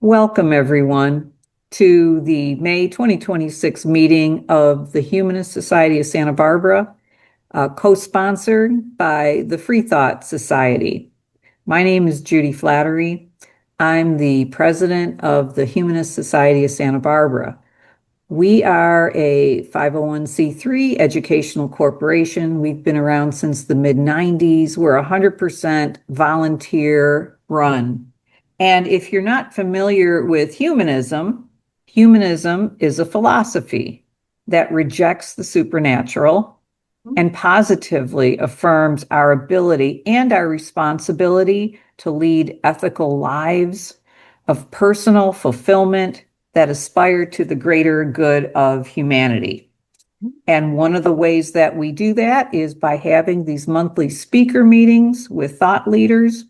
Welcome, everyone, to the May 2026 meeting of the Humanist Society of Santa Barbara, co-sponsored by the Freethought Society. My name is Judy Flattery. I'm the president of the Humanist Society of Santa Barbara. We are a 501c3 educational corporation. We've been around since the mid-90s. We're 100% volunteer run. And if you're not familiar with humanism, humanism is a philosophy that rejects the supernatural and positively affirms our ability and our responsibility to lead ethical lives of personal fulfillment that aspire to the greater good of humanity. And one of the ways that we do that is by having these monthly speaker meetings with thought leaders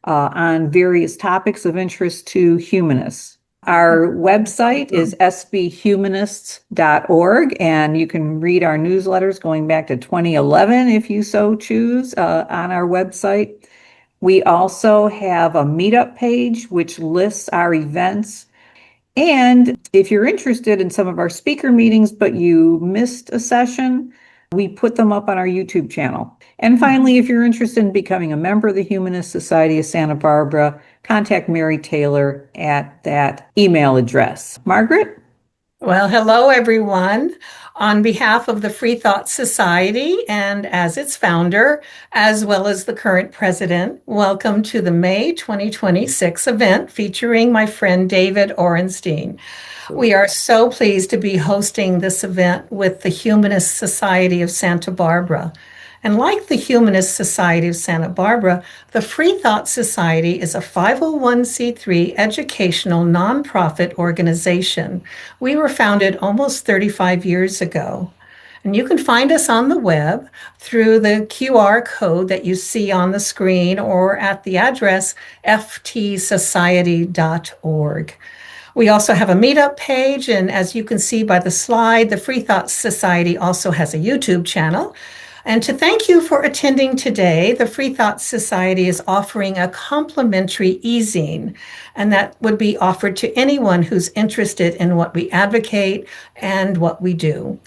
on various topics of interest to humanists. Our website is sbhumanists.org, and you can read our newsletters going back to 2011 if you so choose on our website. We also have a meetup page which lists our events. And if you're interested in some of our speaker meetings, but you missed a session, we put them up on our YouTube channel. And finally, if you're interested in becoming a member of the Humanist Society of Santa Barbara, contact Mary Taylor at that email address. Margaret? Well, hello, everyone. On behalf of the Freethought Society and as its founder, as well as the current president, welcome to the May 2026 event featuring my friend David Orenstein. We are so pleased to be hosting this event with the Humanist Society of Santa Barbara. And like the Humanist Society of Santa Barbara, the Freethought Society is a 501c3 educational nonprofit organization. We were founded almost 35 years ago. And you can find us on the web through the QR code that you see on the screen or at the address ftsociety.org. We also have a meetup page, and as you can see by the slide, the Freethought Society also has a YouTube channel. And to thank you for attending today, the Freethought Society is offering a complimentary e-zine, and that would be offered to anyone who's interested in what we advocate and what we do.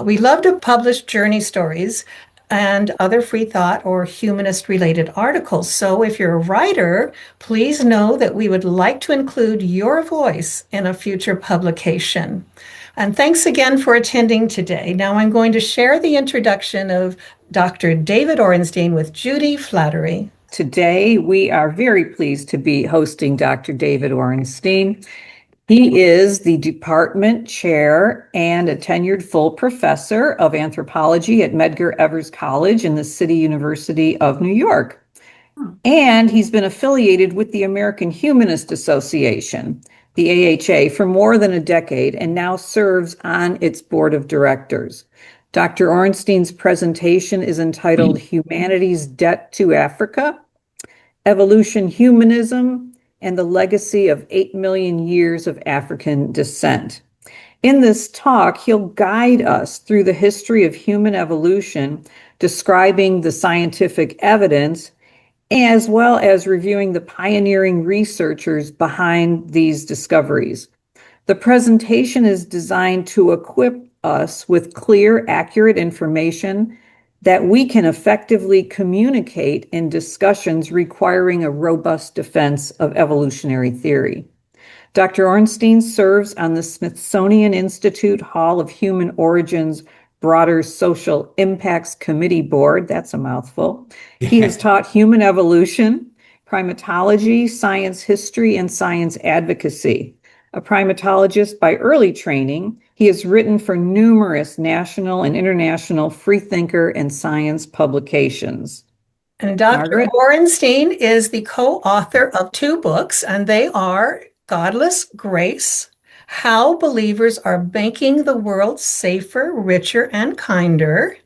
We love to publish journey stories and other free thought or humanist related articles. So if you're a writer, please know that we would like to include your voice in a future publication. And thanks again for attending today. Now I'm going to share the introduction of Dr. David Orenstein with Judy Flattery. Today, we are very pleased to be hosting Dr. David Orenstein. He is the department chair and a tenured full professor of anthropology at Medgar Evers College in the City University of New York. And he's been affiliated with the American Humanist Association, the AHA, for more than a decade and now serves on its board of directors. Dr. Orenstein's presentation is entitled Humanity's Debt to Africa, Evolution Humanism, and the Legacy of 8 Million Years of African Descent. In this talk, he'll guide us through the history of human evolution, describing the scientific evidence, as well as reviewing the pioneering researchers behind these discoveries. The presentation is designed to equip us with clear, accurate information that we can effectively communicate in discussions requiring a robust defense of evolutionary theory. Dr. Orenstein serves on the Smithsonian Institute Hall of Human Origins Broader Social Impacts Committee Board. That's a mouthful. He has taught human evolution, primatology, science history, and science advocacy. A primatologist by early training, he has written for numerous national and international freethinker and science publications. And Dr. Margaret? Orenstein is the co-author of 2 books, and they are Godless Grace, How Believers Are Making the World Safer, Richer, and Kinder,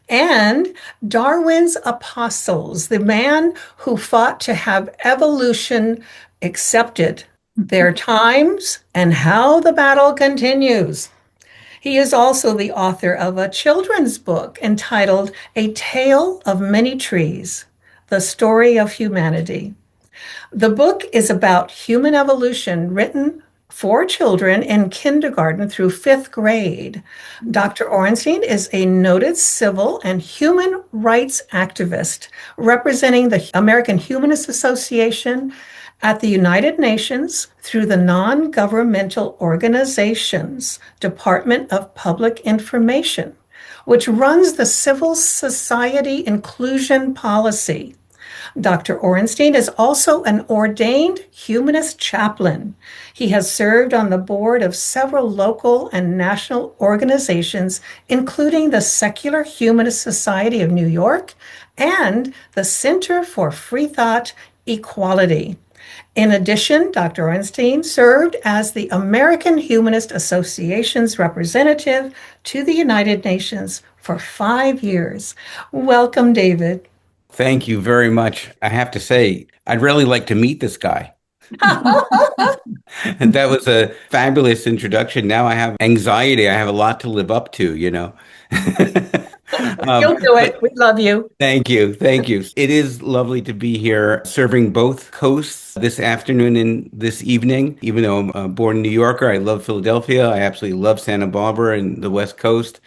and Darwin's Apostles, the man who fought to have evolution accepted, their times, and how the battle continues. He is also the author of a children's book entitled A Tale of Many Trees, The Story of Humanity. The book is about human evolution written for children in kindergarten through fifth grade. Dr. Orenstein is a noted civil and human rights activist representing the American Humanist Association at the United Nations through the non-governmental organization's Department of Public Information, which runs the civil society inclusion policy. Dr. Orenstein is also an ordained humanist chaplain. He has served on the board of several local and national organizations, including the Secular Humanist Society of New York and the Center for Freethought Equality. In addition, Dr. Orenstein served as the American Humanist Association's representative to the United Nations for 5 years. Welcome, David. Thank you very much. I have to say, I'd really like to meet this guy. And that was a fabulous introduction. Now I have anxiety. I have a lot to live up to, you know. You'll do it. We love you. Thank you. Thank you. It is lovely to be here serving both coasts this afternoon and this evening. Even though I'm a born New Yorker, I love Philadelphia. I absolutely love Santa Barbara and the West Coast.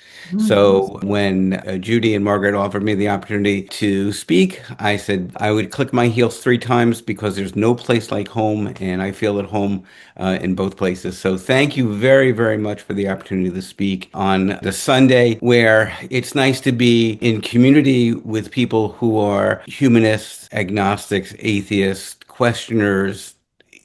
So when Judy and Margaret offered me the opportunity to speak, I said I would click my heels 3 times because there's no place like home, and I feel at home in both places. So thank you very, very much for the opportunity to speak on the Sunday where it's nice to be in community with people who are humanists, agnostics, atheists, questioners.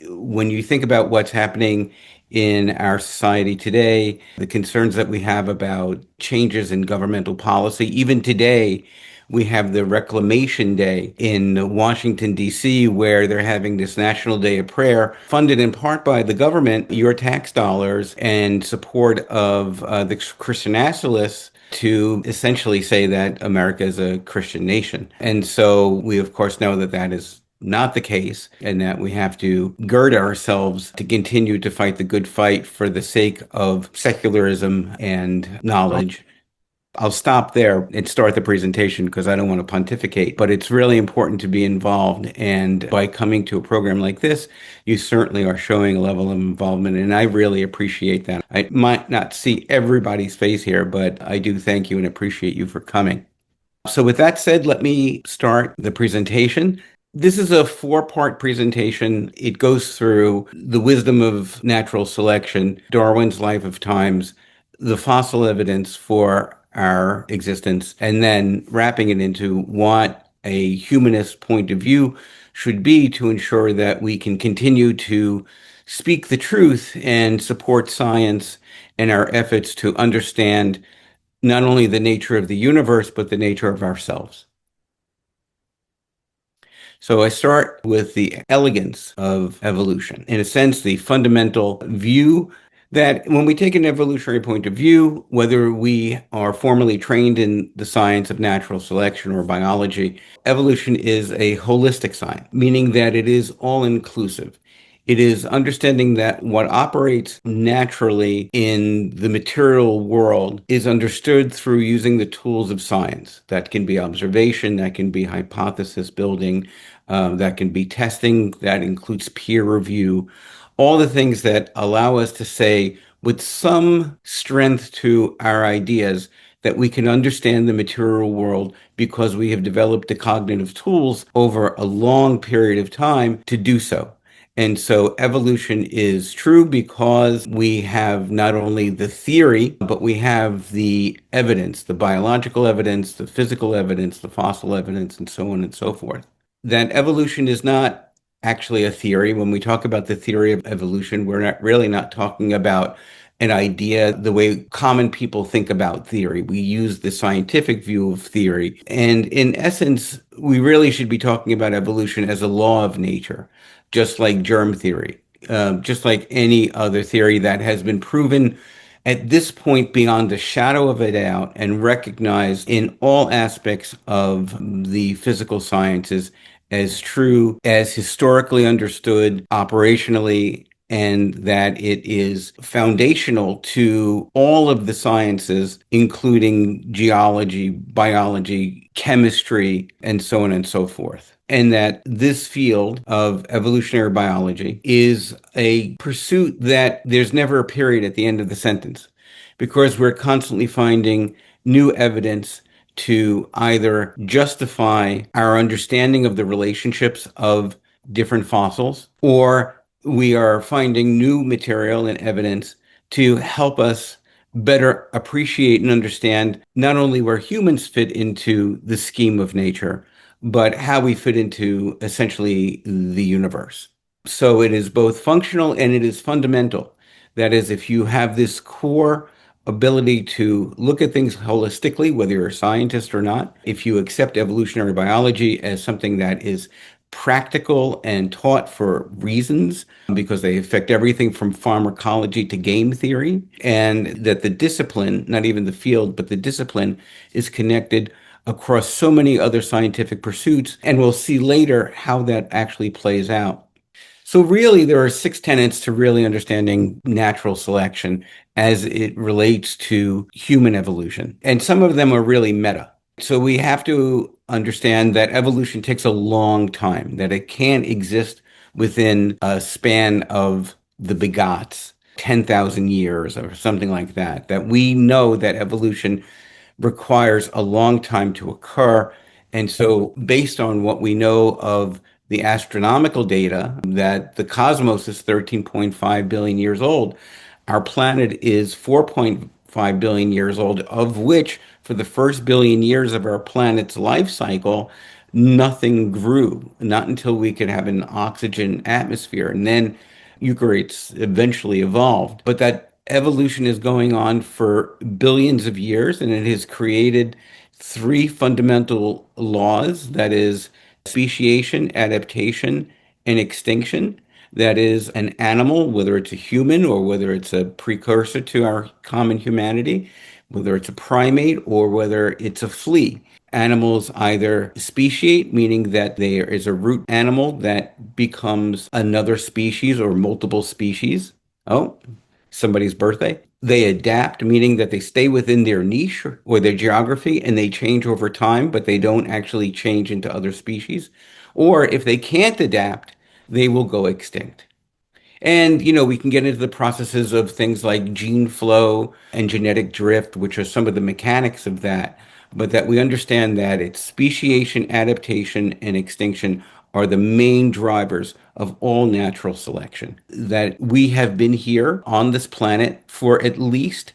When you think about what's happening in our society today, the concerns that we have about changes in governmental policy, even today, we have the Reclamation Day in Washington, D.C., where they're having this National Day of Prayer, funded in part by the government, your tax dollars, and support of the Christian nationalists to essentially say that America is a Christian nation. And so we, of course, know that that is not the case, and that we have to gird ourselves to continue to fight the good fight for the sake of secularism and knowledge. I'll stop there and start the presentation because I don't want to pontificate, but it's really important to be involved. And by coming to a program like this, you certainly are showing a level of involvement, and I really appreciate that. I might not see everybody's face here, but I do thank you and appreciate you for coming. So with that said, let me start the presentation. This is a 4-part presentation. It goes through the wisdom of natural selection, Darwin's life of times, the fossil evidence for our existence, and then wrapping it into what a humanist point of view should be to ensure that we can continue to speak the truth and support science in our efforts to understand not only the nature of the universe, but the nature of ourselves. So I start with the elegance of evolution. In a sense, the fundamental view that when we take an evolutionary point of view, whether we are formally trained in the science of natural selection or biology, evolution is a holistic science, meaning that it is all-inclusive. It is understanding that what operates naturally in the material world is understood through using the tools of science. That can be observation, that can be hypothesis building, that can be testing, that includes peer review, all the things that allow us to say with some strength to our ideas that we can understand the material world because we have developed the cognitive tools over a long period of time to do so. And so evolution is true because we have not only the theory, but we have the evidence, the biological evidence, the physical evidence, the fossil evidence, and so on and so forth. That evolution is not actually a theory. When we talk about the theory of evolution, we're not talking about an idea the way common people think about theory. We use the scientific view of theory. And in essence, we really should be talking about evolution as a law of nature, just like germ theory, just like any other theory that has been proven at this point beyond the shadow of a doubt and recognized in all aspects of the physical sciences as true, as historically understood, operationally, and that it is foundational to all of the sciences, including geology, biology, chemistry, and so on and so forth. And that this field of evolutionary biology is a pursuit that there's never a period at the end of the sentence, because we're constantly finding new evidence to either justify our understanding of the relationships of different fossils, or we are finding new material and evidence to help us better appreciate and understand not only where humans fit into the scheme of nature, but how we fit into essentially the universe. So it is both functional and it is fundamental. That is, if you have this core ability to look at things holistically, whether you're a scientist or not, if you accept evolutionary biology as something that is practical and taught for reasons, because they affect everything from pharmacology to game theory, and that the discipline, not even the field, but the discipline is connected across so many other scientific pursuits, and we'll see later how that actually plays out. So really, there are 6 tenets to really understanding natural selection as it relates to human evolution. And some of them are really meta. So we have to understand that evolution takes a long time, that it can't exist within a span of the begots, 10,000 years or something like that, that we know that evolution requires a long time to occur. And so based on what we know of the astronomical data, that the cosmos is 13.5 billion years old, our planet is 4.5 billion years old, of which for the first billion years of our planet's life cycle, nothing grew, not until we could have an oxygen atmosphere. And then eukaryotes eventually evolved. But that evolution is going on for billions of years, and it has created 3 fundamental laws, that is speciation, adaptation, and extinction. That is, an animal, whether it's a human or whether it's a precursor to our common humanity, whether it's a primate or whether it's a flea. Animals either speciate, meaning that there is a root animal that becomes another species or multiple species. Oh, somebody's birthday. They adapt, meaning that they stay within their niche or their geography and they change over time, but they don't actually change into other species. Or if they can't adapt, they will go extinct. And, we can get into the processes of things like gene flow and genetic drift, which are some of the mechanics of that, but that we understand that it's speciation, adaptation, and extinction are the main drivers of all natural selection. That we have been here on this planet for at least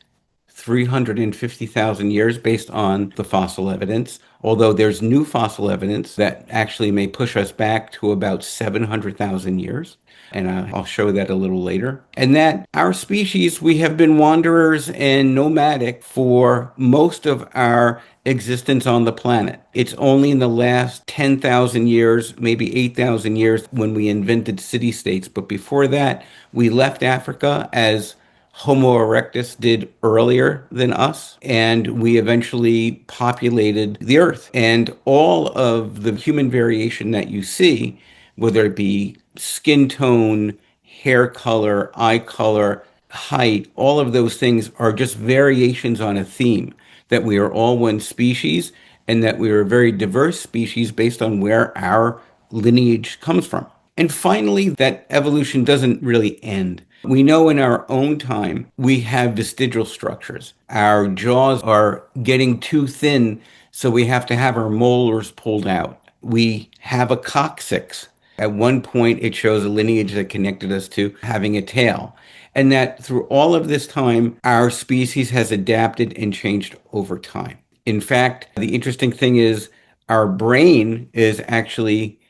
350,000 years based on the fossil evidence, although there's new fossil evidence that actually may push us back to about 700,000 years. And I'll show that a little later. And that our species, we have been wanderers and nomadic for most of our existence on the planet. It's only in the last 10,000 years, maybe 8,000 years, when we invented city-states. But before that, we left Africa as Homo erectus did earlier than us, and we eventually populated the earth. And all of the human variation that you see, whether it be skin tone, hair color, eye color, height, all of those things are just variations on a theme, that we are all one species and that we are a very diverse species based on where our lineage comes from. And finally, that evolution doesn't really end. We know in our own time, we have vestigial structures. Our jaws are getting too thin, so we have to have our molars pulled out. We have a coccyx. At one point, it shows a lineage that connected us to having a tail. And that through all of this time, our species has adapted and changed over time. In fact, the interesting thing is our brain is actually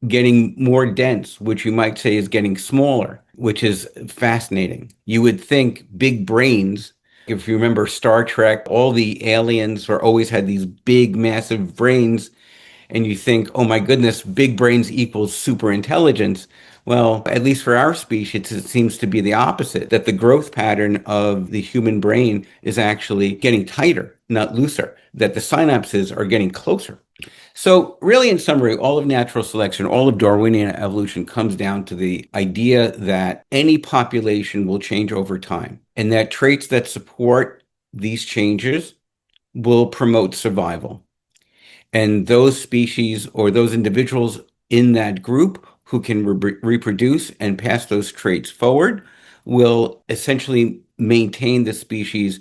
getting more dense, which you might say is getting smaller, which is fascinating. You would think big brains, if you remember Star Trek, all the aliens always had these big, massive brains. And you think, oh my goodness, big brains equals super intelligence. Well, at least for our species, it seems to be the opposite, that the growth pattern of the human brain is actually getting tighter, not looser, that the synapses are getting closer. So really, in summary, all of natural selection, all of Darwinian evolution comes down to the idea that any population will change over time, and that traits that support these changes will promote survival. And those species or those individuals in that group who can reproduce and pass those traits forward will essentially maintain the species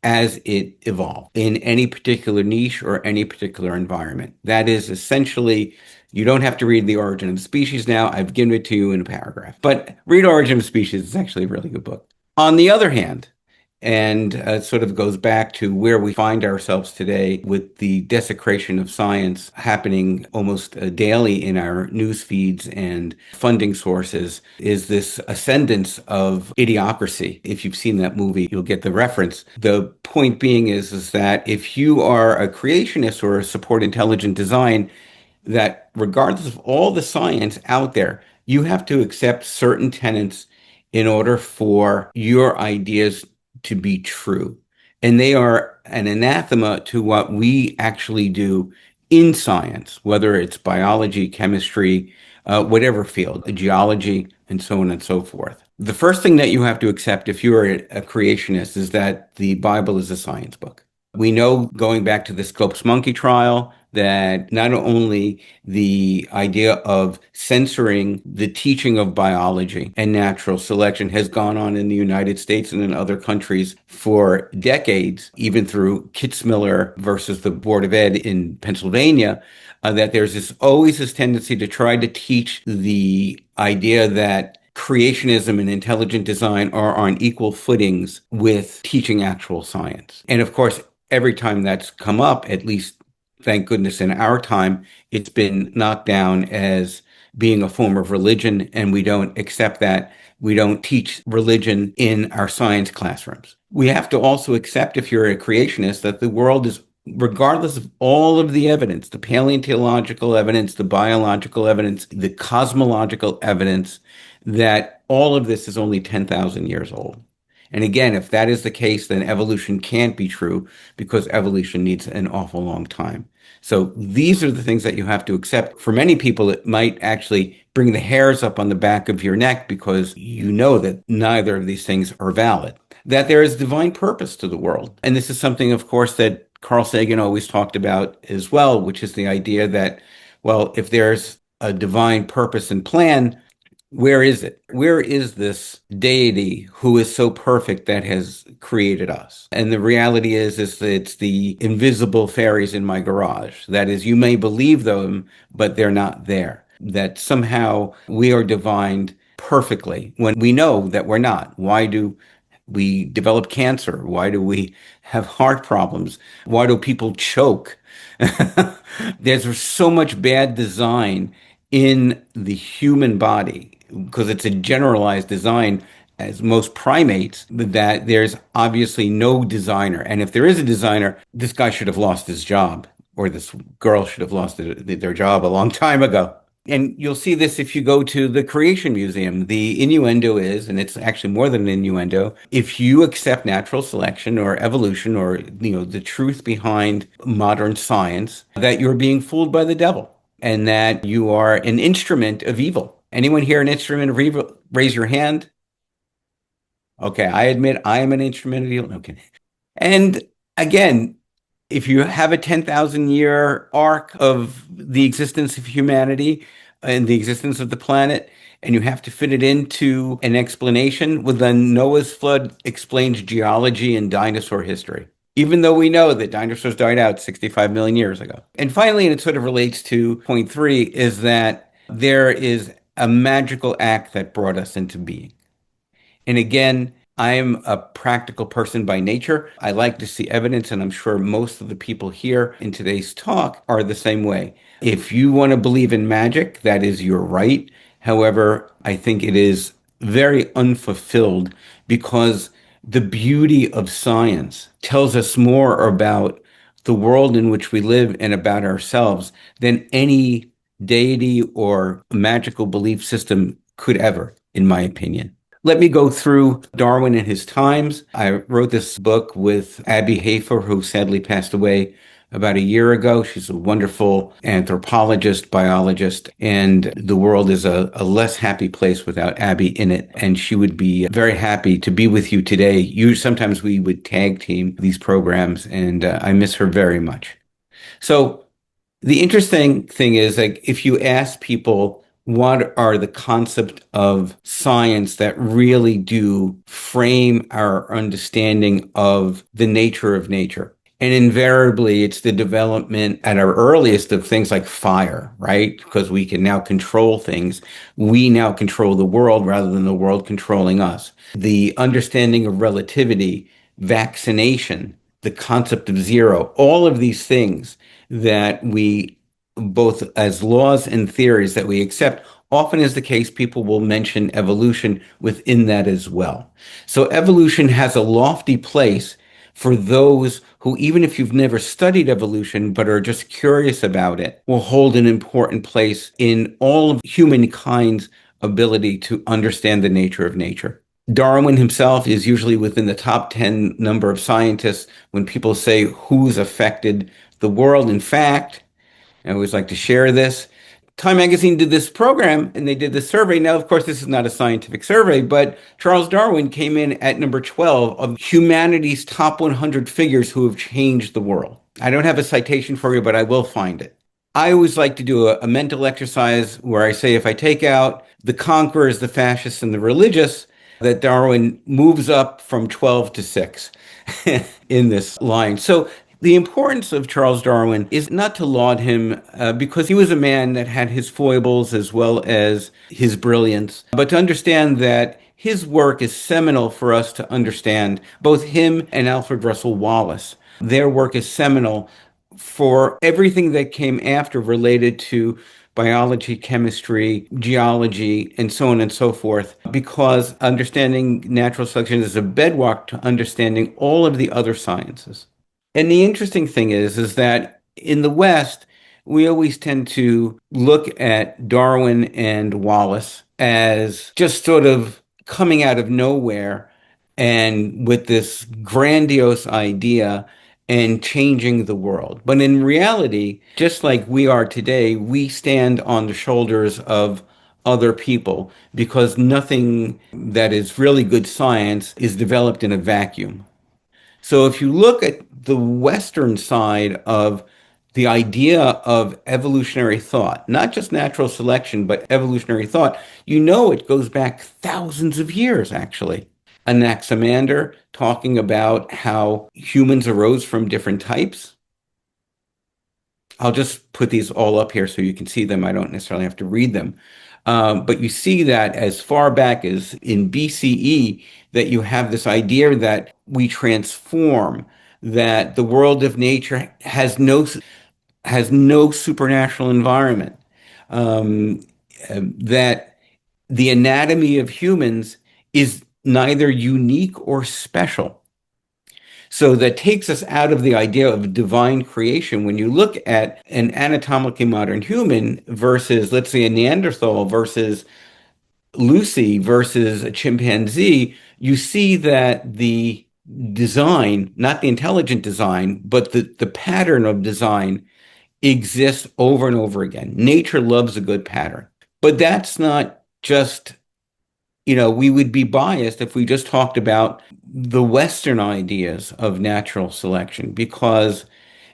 as it evolved in any particular niche or any particular environment. That is essentially, you don't have to read The Origin of Species now. I've given it to you in a paragraph. But read Origin of Species. It's actually a really good book. On the other hand, and it sort of goes back to where we find ourselves today with the desecration of science happening almost daily in our news feeds and funding sources, is this ascendance of idiocracy. If you've seen that movie, you'll get the reference. The point being is that if you are a creationist or support intelligent design, that regardless of all the science out there, you have to accept certain tenets in order for your ideas to be true. And they are an anathema to what we actually do in science, whether it's biology, chemistry, whatever field, geology, and so on and so forth. The first thing that you have to accept if you're a creationist is that the Bible is a science book. We know, going back to the Scopes monkey trial, that not only the idea of censoring the teaching of biology and natural selection has gone on in the United States and in other countries for decades, even through Kitzmiller versus the Board of Ed in Pennsylvania, that there's always this tendency to try to teach the idea that creationism and intelligent design are on equal footings with teaching actual science. And of course, every time that's come up, at least thank goodness in our time, it's been knocked down as being a form of religion, and we don't accept that. We don't teach religion in our science classrooms. We have to also accept, if you're a creationist, that the world is, regardless of all of the evidence, the paleontological evidence, the biological evidence, the cosmological evidence, that all of this is only 10,000 years old. And again, if that is the case, then evolution can't be true because evolution needs an awful long time. So these are the things that you have to accept. For many people, it might actually bring the hairs up on the back of your neck because you know that neither of these things are valid, that there is divine purpose to the world. And this is something, of course, that Carl Sagan always talked about as well, which is the idea that, well, if there's a divine purpose and plan, where is it? Where is this deity who is so perfect that has created us? And the reality is that it's the invisible fairies in my garage. That is, you may believe them, but they're not there. That somehow we are divined perfectly when we know that we're not. Why do we develop cancer? Why do we have heart problems? Why do people choke? There's so much bad design in the human body because it's a generalized design as most primates, that there's obviously no designer. And if there is a designer, this guy should have lost his job, or this girl should have lost their job a long time ago. And you'll see this if you go to the Creation Museum. The innuendo is, and it's actually more than an innuendo, if you accept natural selection or evolution or, the truth behind modern science, that you're being fooled by the devil and that you are an instrument of evil. Anyone here an instrument of evil? Raise your hand. Okay, I admit I am an instrument of evil. Okay. And again, if you have a 10,000 year arc of the existence of humanity and the existence of the planet, and you have to fit it into an explanation, well, then Noah's flood explains geology and dinosaur history, even though we know that dinosaurs died out 65 million years ago. And finally, and it sort of relates to point 3, is that there is a magical act that brought us into being. And again, I'm a practical person by nature. I like to see evidence, and I'm sure most of the people here in today's talk are the same way. If you want to believe in magic, that is your right. However, I think it is very unfulfilled because the beauty of science tells us more about the world in which we live and about ourselves than any deity or magical belief system could ever, in my opinion. Let me go through Darwin and his times. I wrote this book with Abby Hafer, who sadly passed away about a year ago. She's a wonderful anthropologist, biologist, and the world is a less happy place without Abby in it. And she would be very happy to be with you today. Sometimes we would tag team these programs, and I miss her very much. So the interesting thing is, like, if you ask people what are the concept of science that really do frame our understanding of the nature of nature, and invariably it's the development at our earliest of things like fire, right? Because we can now control things. We now control the world rather than the world controlling us. The understanding of relativity, vaccination, the concept of zero, all of these things that we, both as laws and theories that we accept, often is the case, people will mention evolution within that as well. So evolution has a lofty place for those who, even if you've never studied evolution but are just curious about it, will hold an important place in all of humankind's ability to understand the nature of nature. Darwin himself is usually within the top 10 number of scientists when people say who's affected the world. In fact, I always like to share this. Time Magazine did this program and they did this survey. Now, of course, this is not a scientific survey, but Charles Darwin came in at number 12 of humanity's top 100 figures who have changed the world. I don't have a citation for you, but I will find it. I always like to do a mental exercise where I say if I take out the conquerors, the fascists, and the religious, that Darwin moves up from 12 to 6 in this line. So the importance of Charles Darwin is not to laud him because he was a man that had his foibles as well as his brilliance, but to understand that his work is seminal for us to understand both him and Alfred Russel Wallace. Their work is seminal for everything that came after related to biology, chemistry, geology, and so on and so forth, because understanding natural selection is a bedrock to understanding all of the other sciences. And the interesting thing is that in the West, we always tend to look at Darwin and Wallace as just sort of coming out of nowhere and with this grandiose idea and changing the world. But in reality, just like we are today, we stand on the shoulders of other people because nothing that is really good science is developed in a vacuum. So if you look at the Western side of the idea of evolutionary thought, not just natural selection, but evolutionary thought, you know it goes back thousands of years, actually. Anaximander talking about how humans arose from different types. I'll just put these all up here so you can see them. I don't necessarily have to read them. But you see that as far back as in BCE, that you have this idea that we transform, that the world of nature has no supernatural environment, that the anatomy of humans is neither unique or special. So that takes us out of the idea of divine creation. When you look at an anatomically modern human versus, let's say, a Neanderthal versus Lucy versus a chimpanzee, you see that the design, not the intelligent design, but the pattern of design exists over and over again. Nature loves a good pattern. But that's not just, we would be biased if we just talked about the Western ideas of natural selection because,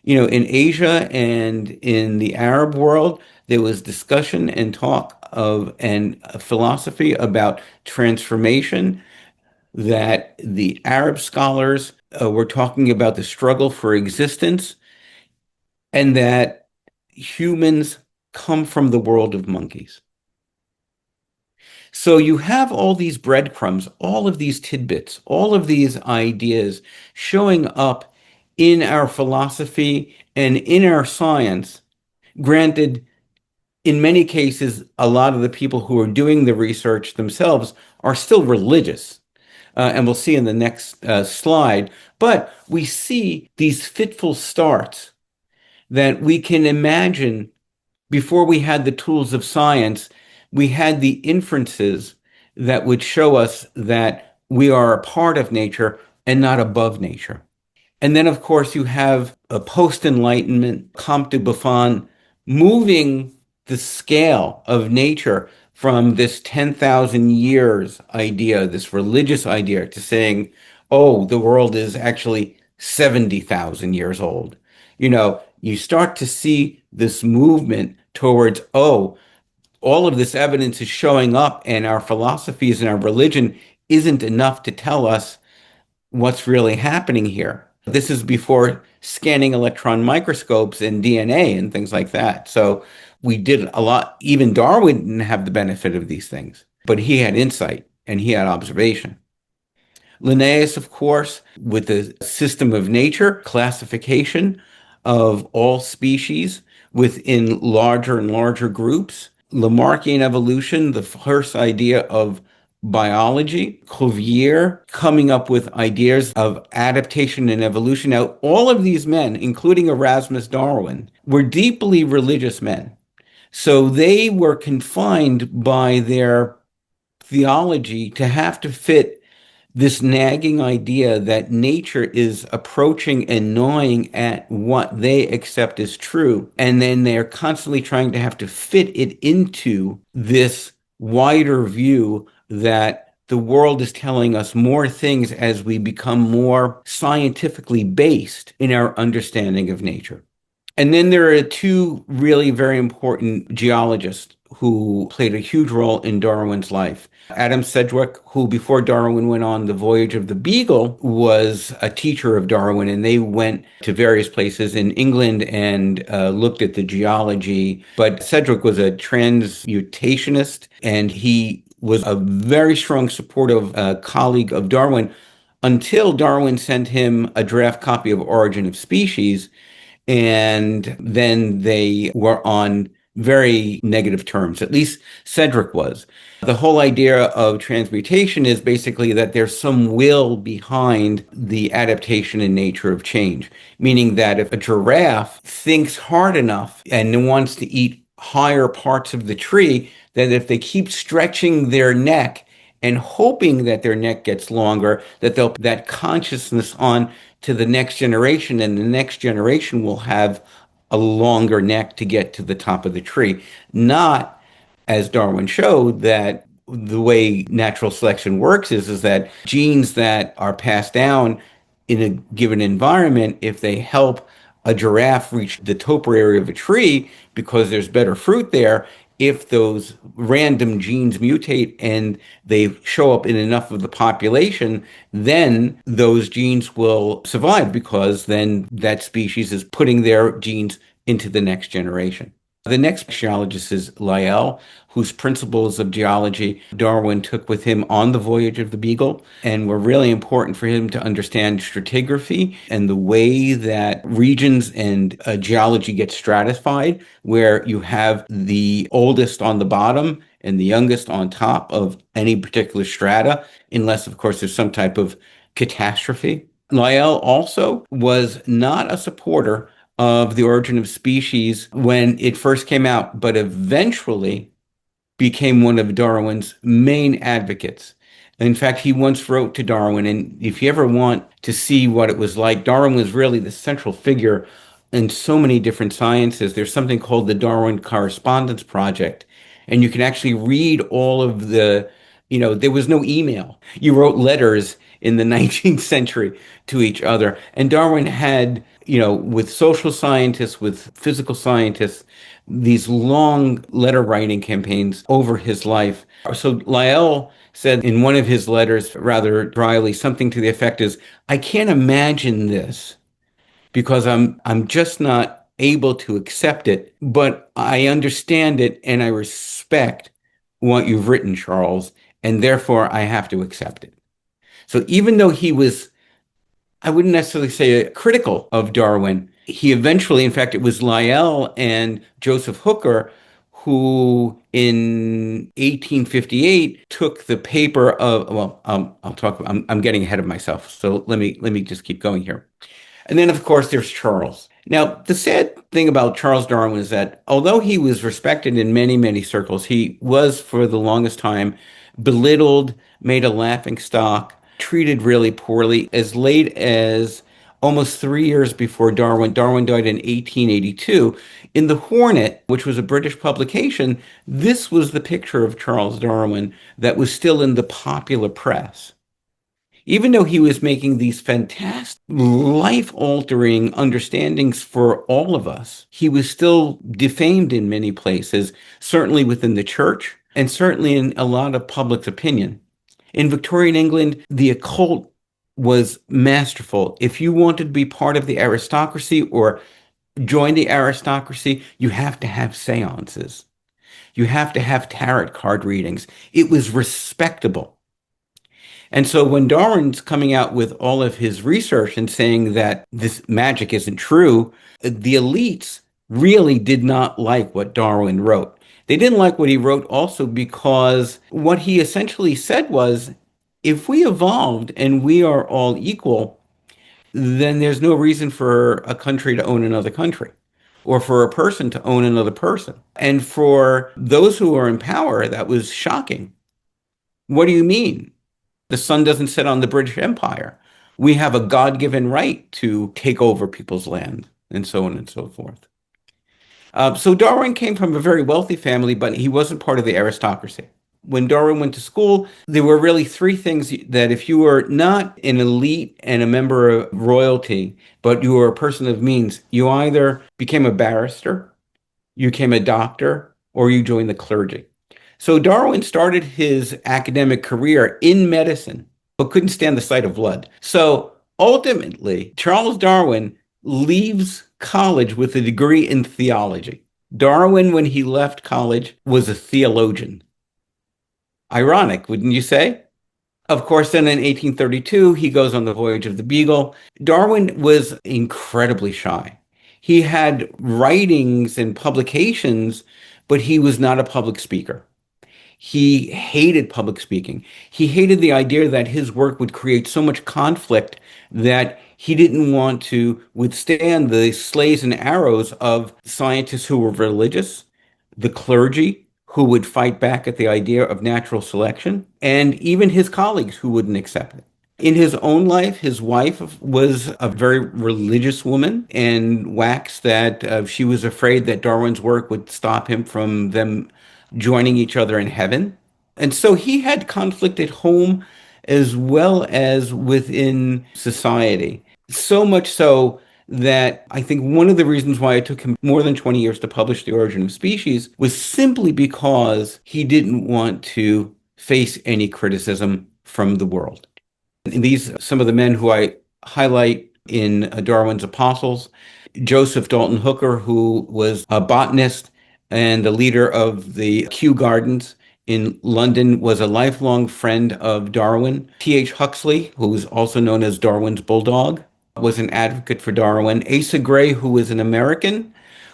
in Asia and in the Arab world, there was discussion and talk of and philosophy about transformation, that the Arab scholars were talking about the struggle for existence, and that humans come from the world of monkeys. So you have all these breadcrumbs, all of these tidbits, all of these ideas showing up in our philosophy and in our science. Granted, in many cases, a lot of the people who are doing the research themselves are still religious. And we'll see in the next slide. But we see these fitful starts that we can imagine before we had the tools of science. We had the inferences that would show us that we are a part of nature and not above nature. And then, of course, you have a post-Enlightenment, Comte de Buffon, moving the scale of nature from this 10,000 years idea, this religious idea, to saying, oh, the world is actually 70,000 years old. You start to see this movement towards, oh, all of this evidence is showing up, and our philosophies and our religion isn't enough to tell us what's really happening here. This is before scanning electron microscopes and DNA and things like that. So we did a lot. Even Darwin didn't have the benefit of these things, but he had insight and he had observation. Linnaeus, of course, with the system of nature, classification of all species within larger and larger groups. Lamarckian evolution, the first idea of biology. Cuvier coming up with ideas of adaptation and evolution. Now, all of these men, including Erasmus Darwin, were deeply religious men. So they were confined by their theology to have to fit this nagging idea that nature is approaching and gnawing at what they accept as true. And then they're constantly trying to have to fit it into this wider view that the world is telling us more things as we become more scientifically based in our understanding of nature. And then there are two really very important geologists who played a huge role in Darwin's life. Adam Sedgwick, who before Darwin went on the voyage of the Beagle, was a teacher of Darwin, and they went to various places in England and looked at the geology. But Sedgwick was a transmutationist, and he was a very strong supportive colleague of Darwin until Darwin sent him a draft copy of Origin of Species. And then they were on very negative terms. At least Sedgwick was. The whole idea of transmutation is basically that there's some will behind the adaptation and nature of change, meaning that if a giraffe thinks hard enough and wants to eat higher parts of the tree, that if they keep stretching their neck and hoping that their neck gets longer, that they'll that consciousness on to the next generation, and the next generation will have a longer neck to get to the top of the tree. Not, as Darwin showed, that the way natural selection works is that genes that are passed down in a given environment, if they help a giraffe reach the topiary of a tree because there's better fruit there, if those random genes mutate and they show up in enough of the population, then those genes will survive because then that species is putting their genes into the next generation. The next geologist is Lyell, whose principles of geology Darwin took with him on the voyage of the Beagle and were really important for him to understand stratigraphy and the way that regions and geology get stratified, where you have the oldest on the bottom and the youngest on top of any particular strata, unless, of course, there's some type of catastrophe. Lyell also was not a supporter of The Origin of Species when it first came out, but eventually became one of Darwin's main advocates. In fact, he once wrote to Darwin, and if you ever want to see what it was like, Darwin was really the central figure in so many different sciences. There's something called the Darwin Correspondence Project, and you can actually read all of there was no email. You wrote letters in the 19th century to each other. And Darwin had, with social scientists, with physical scientists, these long letter writing campaigns over his life. So Lyell said in one of his letters, rather dryly, something to the effect is, I can't imagine this because I'm just not able to accept it, but I understand it and I respect what you've written, Charles, and therefore I have to accept it. So even though he was, I wouldn't necessarily say critical of Darwin, he eventually, in fact, it was Lyell and Joseph Hooker who in 1858 took the paper of, I'm getting ahead of myself. So let me just keep going here. And then, of course, there's Charles. Now, the sad thing about Charles Darwin is that although he was respected in many, many circles, he was for the longest time belittled, made a laughing stock, treated really poorly. As late as almost 3 years before Darwin. Darwin died in 1882. In the Hornet, which was a British publication, this was the picture of Charles Darwin that was still in the popular press. Even though he was making these fantastic, life-altering understandings for all of us, he was still defamed in many places, certainly within the church, and certainly in a lot of public opinion. In Victorian England, the occult was masterful. If you wanted to be part of the aristocracy or join the aristocracy, you have to have seances. You have to have tarot card readings. It was respectable. And so when Darwin's coming out with all of his research and saying that this magic isn't true, the elites really did not like what Darwin wrote. They didn't like what he wrote also because what he essentially said was, if we evolved and we are all equal, then there's no reason for a country to own another country or for a person to own another person. And for those who are in power, that was shocking. What do you mean? The sun doesn't set on the British Empire. We have a God-given right to take over people's land, and so on and so forth. So Darwin came from a very wealthy family, but he wasn't part of the aristocracy. When Darwin went to school, there were really three things that if you were not an elite and a member of royalty, but you were a person of means, you either became a barrister, you became a doctor, or you joined the clergy. So Darwin started his academic career in medicine, but couldn't stand the sight of blood. So ultimately, Charles Darwin leaves college with a degree in theology. Darwin, when he left college, was a theologian. Ironic, wouldn't you say? Of course, then in 1832, he goes on the voyage of the Beagle. Darwin was incredibly shy. He had writings and publications, but he was not a public speaker. He hated public speaking. He hated the idea that his work would create so much conflict that he didn't want to withstand the slays and arrows of scientists who were religious, the clergy who would fight back at the idea of natural selection, and even his colleagues who wouldn't accept it. In his own life, his wife was a very religious woman and waxed that she was afraid that Darwin's work would stop him from them joining each other in heaven. And so he had conflict at home as well as within society. So much so that I think one of the reasons why it took him more than 20 years to publish The Origin of Species was simply because he didn't want to face any criticism from the world. And these are some of the men who I highlight in Darwin's Apostles. Joseph Dalton Hooker, who was a botanist and the leader of the Kew Gardens in London, was a lifelong friend of Darwin. T.H. Huxley, who is also known as Darwin's bulldog, was an advocate for Darwin. Asa Gray, who was an American,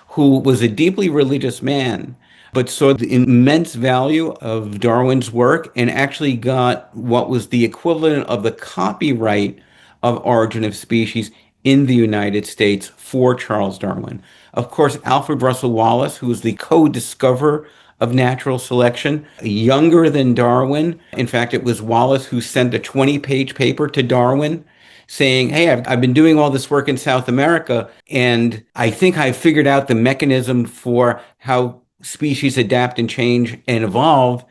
who was a deeply religious man, but saw the immense value of Darwin's work and actually got what was the equivalent of the copyright of Origin of Species in the United States for Charles Darwin. Of course, Alfred Russel Wallace, who was the co-discoverer of natural selection, younger than Darwin. In fact, it was Wallace who sent a 20-page paper to Darwin saying, hey, I've been doing all this work in South America, and I think I figured out the mechanism for how species adapt and change and evolve.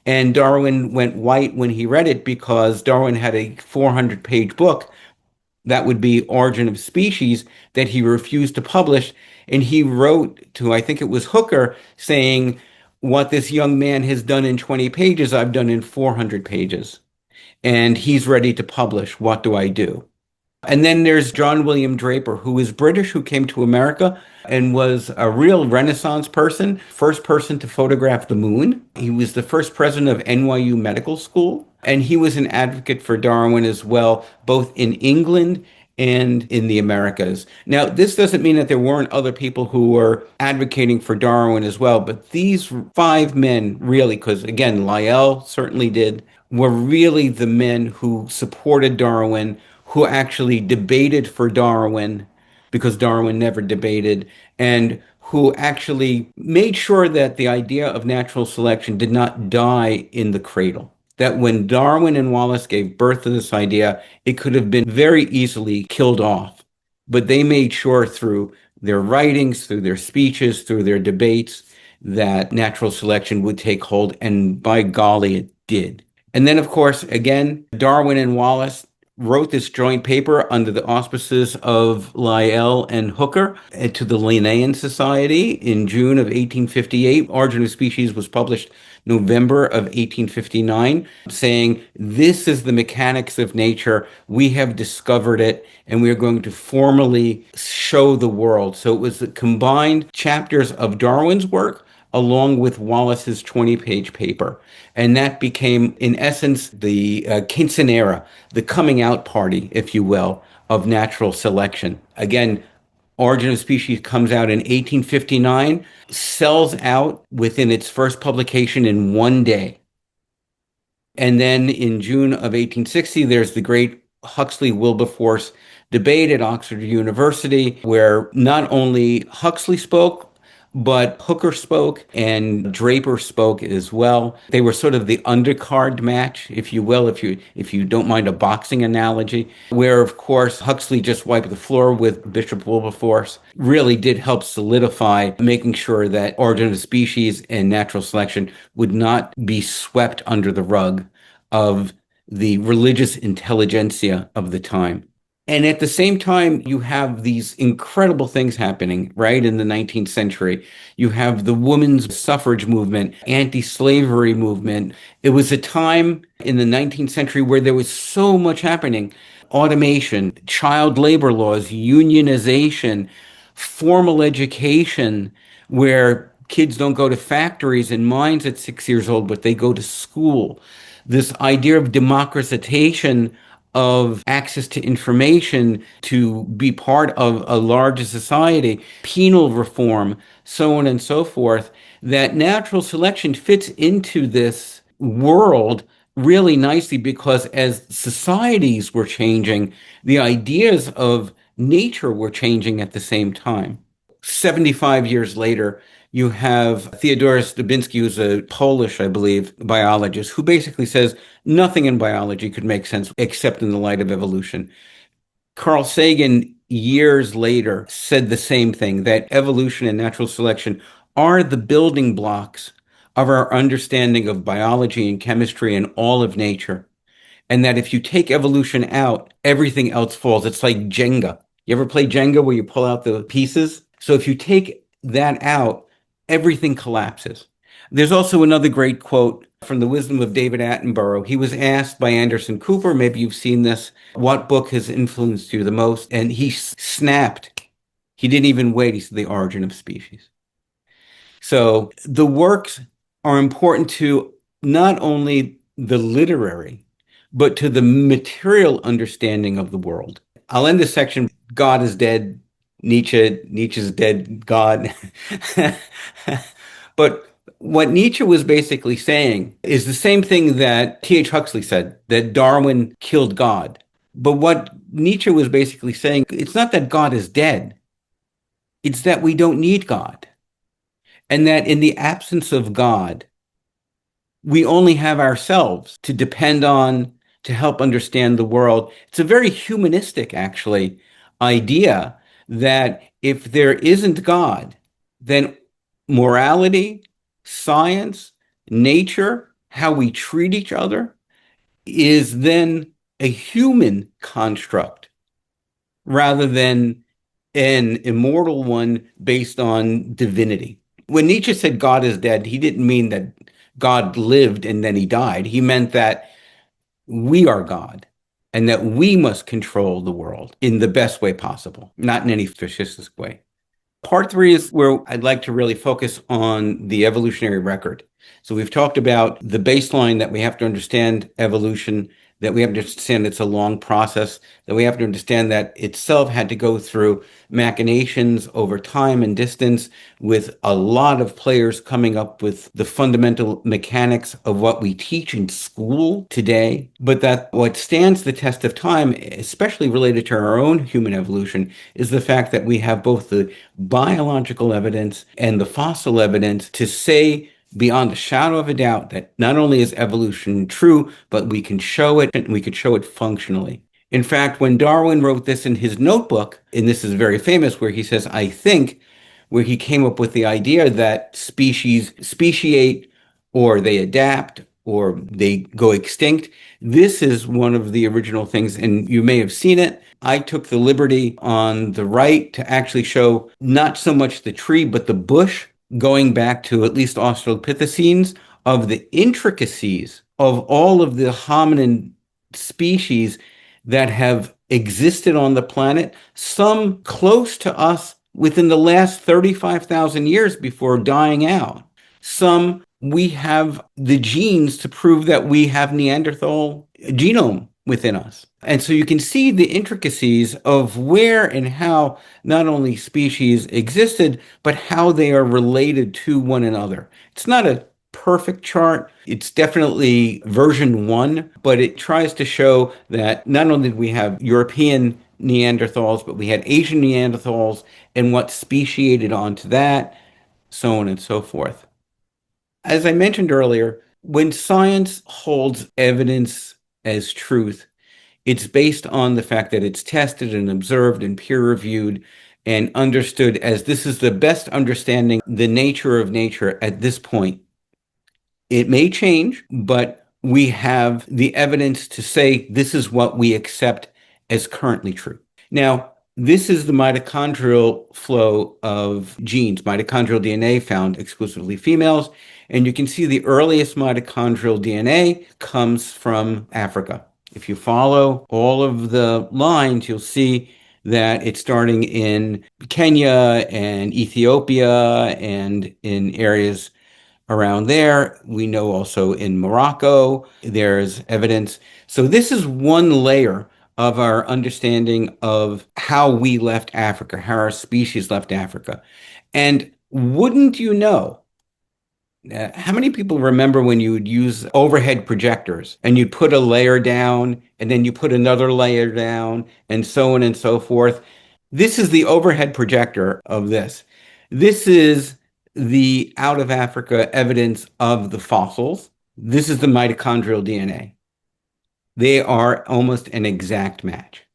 And Darwin went white when he read it because Darwin had a 400-page book that would be Origin of Species that he refused to publish. And he wrote to, I think it was Hooker, saying, what this young man has done in 20 pages, I've done in 400 pages. And he's ready to publish. What do I do? And then there's John William Draper, who is British, who came to America and was a real Renaissance person, first person to photograph the moon. He was the first president of NYU Medical School, and he was an advocate for Darwin as well, both in England and in the Americas. Now, this doesn't mean that there weren't other people who were advocating for Darwin as well, but these five men really, because again, Lyell certainly did, were really the men who supported Darwin, who actually debated for Darwin, because Darwin never debated, and who actually made sure that the idea of natural selection did not die in the cradle. That when Darwin and Wallace gave birth to this idea, it could have been very easily killed off. but they made sure through their writings, through their speeches, through their debates, that natural selection would take hold, and by golly, it did. And then, of course, again, Darwin and Wallace wrote this joint paper under the auspices of Lyell and Hooker to the Linnaean Society in June of 1858. Origin of Species was published November of 1859, saying, this is the mechanics of nature. We have discovered it, and we are going to formally show the world. So it was the combined chapters of Darwin's work along with Wallace's 20-page paper. And that became, in essence, the quinceanera, the coming out party, if you will, of natural selection. Again, Origin of Species comes out in 1859, sells out within its first publication in one day. And then in June of 1860, there's the great Huxley-Wilberforce debate at Oxford University, where not only Huxley spoke, but Hooker spoke and Draper spoke as well. They were sort of the undercard match, if you will, if you don't mind a boxing analogy, where, of course, Huxley just wiped the floor with Bishop Wilberforce, really did help solidify making sure that Origin of Species and natural selection would not be swept under the rug of the religious intelligentsia of the time. And at the same time, you have these incredible things happening, right, in the 19th century. You have the women's suffrage movement, anti-slavery movement. It was a time in the 19th century where there was so much happening. Automation, child labor laws, unionization, formal education, where kids don't go to factories and mines at 6 years old, but they go to school. This idea of democratization of access to information to be part of a larger society, penal reform, so on and so forth, that natural selection fits into this world really nicely, because as societies were changing, the ideas of nature were changing at the same time. 75 years later, you have Theodoros Dubinsky, who's a Polish, I believe, biologist, who basically says nothing in biology could make sense except in the light of evolution. Carl Sagan, years later, said the same thing, that evolution and natural selection are the building blocks of our understanding of biology and chemistry and all of nature. And that if you take evolution out, everything else falls. It's like Jenga. You ever play Jenga where you pull out the pieces? So if you take that out, everything collapses. There's also another great quote from The Wisdom of David Attenborough. He was asked by Anderson Cooper, maybe you've seen this, what book has influenced you the most? And he snapped. He didn't even wait. He said, The Origin of Species. So the works are important to not only the literary, but to the material understanding of the world. I'll end this section, God is dead, Nietzsche's dead, God. But what Nietzsche was basically saying is the same thing that T.H. Huxley said, that Darwin killed God. But what Nietzsche was basically saying, it's not that God is dead. It's that we don't need God. And that in the absence of God, we only have ourselves to depend on to help understand the world. It's a very humanistic, actually, idea that if there isn't God, then morality, science, nature, how we treat each other is then a human construct rather than an immortal one based on divinity. When Nietzsche said God is dead, he didn't mean that God lived and then he died. He meant that we are God and that we must control the world in the best way possible, not in any fascistic way. Part 3 is where I'd like to really focus on the evolutionary record. So we've talked about the baseline, that we have to understand evolution, that we have to understand it's a long process, that we have to understand that itself had to go through machinations over time and distance, with a lot of players coming up with the fundamental mechanics of what we teach in school today. But that what stands the test of time, especially related to our own human evolution, is the fact that we have both the biological evidence and the fossil evidence to say beyond a shadow of a doubt that not only is evolution true, but we can show it, and we can show it functionally. In fact, when Darwin wrote this in his notebook, and this is very famous, where he says, I think, where he came up with the idea that species speciate or they adapt or they go extinct. This is one of the original things, and you may have seen it. I took the liberty on the right to actually show not so much the tree, but the bush, going back to at least Australopithecines, of the intricacies of all of the hominin species that have existed on the planet, some close to us within the last 35,000 years before dying out. Some we have the genes to prove that we have Neanderthal genome within us. And so you can see the intricacies of where and how not only species existed, but how they are related to one another. It's not a perfect chart. It's definitely version 1, but it tries to show that not only did we have European Neanderthals, but we had Asian Neanderthals and what speciated onto that, so on and so forth. As I mentioned earlier, when science holds evidence as truth, it's based on the fact that it's tested and observed and peer-reviewed and understood as this is the best understanding the nature of nature at this point. It may change, but we have the evidence to say this is what we accept as currently true. Now, this is the mitochondrial flow of genes, mitochondrial DNA found exclusively females. And you can see the earliest mitochondrial DNA comes from Africa. If you follow all of the lines, you'll see that it's starting in Kenya and Ethiopia and in areas around there. We know also in Morocco, there's evidence. So this is one layer of our understanding of how we left Africa, how our species left Africa. And wouldn't you know, how many people remember when you would use overhead projectors and you'd put a layer down and then you put another layer down and so on and so forth? This is the overhead projector of this. This is the out of Africa evidence of the fossils. This is the mitochondrial DNA. They are almost an exact match.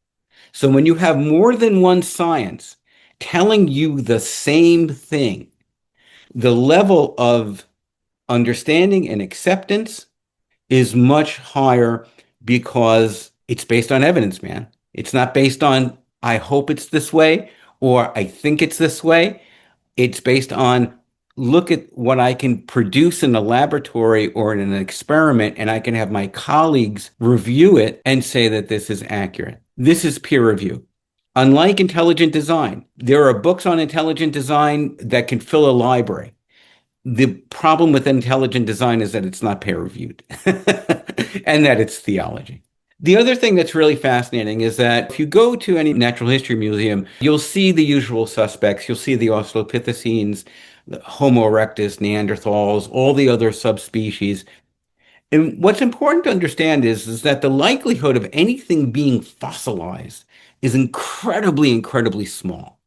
So when you have more than one science telling you the same thing, the level of understanding and acceptance is much higher because it's based on evidence, man. It's not based on, I hope it's this way or I think it's this way. It's based on, look at what I can produce in a laboratory or in an experiment, and I can have my colleagues review it and say that this is accurate. This is peer review. Unlike intelligent design, there are books on intelligent design that can fill a library. The problem with intelligent design is that it's not peer reviewed and that it's theology. The other thing that's really fascinating is that if you go to any natural history museum, you'll see the usual suspects. You'll see the Australopithecines, the Homo erectus, Neanderthals, all the other subspecies. And what's important to understand is that the likelihood of anything being fossilized is incredibly, incredibly small.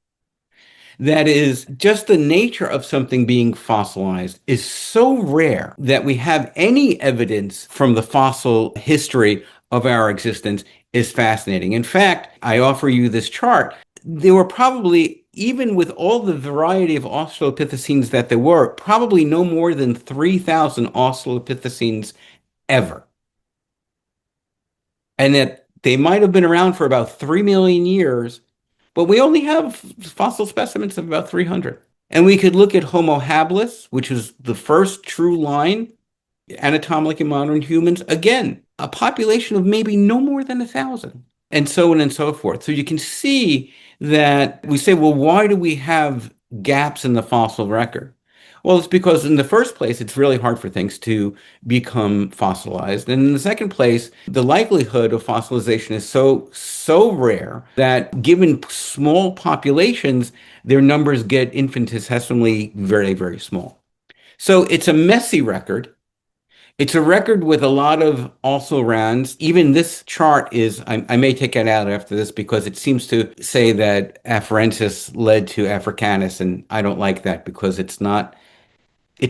That is, just the nature of something being fossilized is so rare that we have any evidence from the fossil history of our existence is fascinating. In fact, I offer you this chart. There were probably, even with all the variety of Australopithecines that there were, probably no more than 3,000 Australopithecines ever. And that they might have been around for about 3 million years, but we only have fossil specimens of about 300. And we could look at Homo habilis, which is the first true line anatomically modern humans. Again, a population of maybe no more than 1,000, and so on and so forth. So you can see that we say, well, why do we have gaps in the fossil record? Well, it's because in the first place, it's really hard for things to become fossilized. And in the second place, the likelihood of fossilization is so rare that given small populations, their numbers get infinitesimally very, very small. So it's a messy record. It's a record with a lot of also-rans. Even this chart is, I may take it out after this because it seems to say that Afarensis led to Africanus, and I don't like that because it's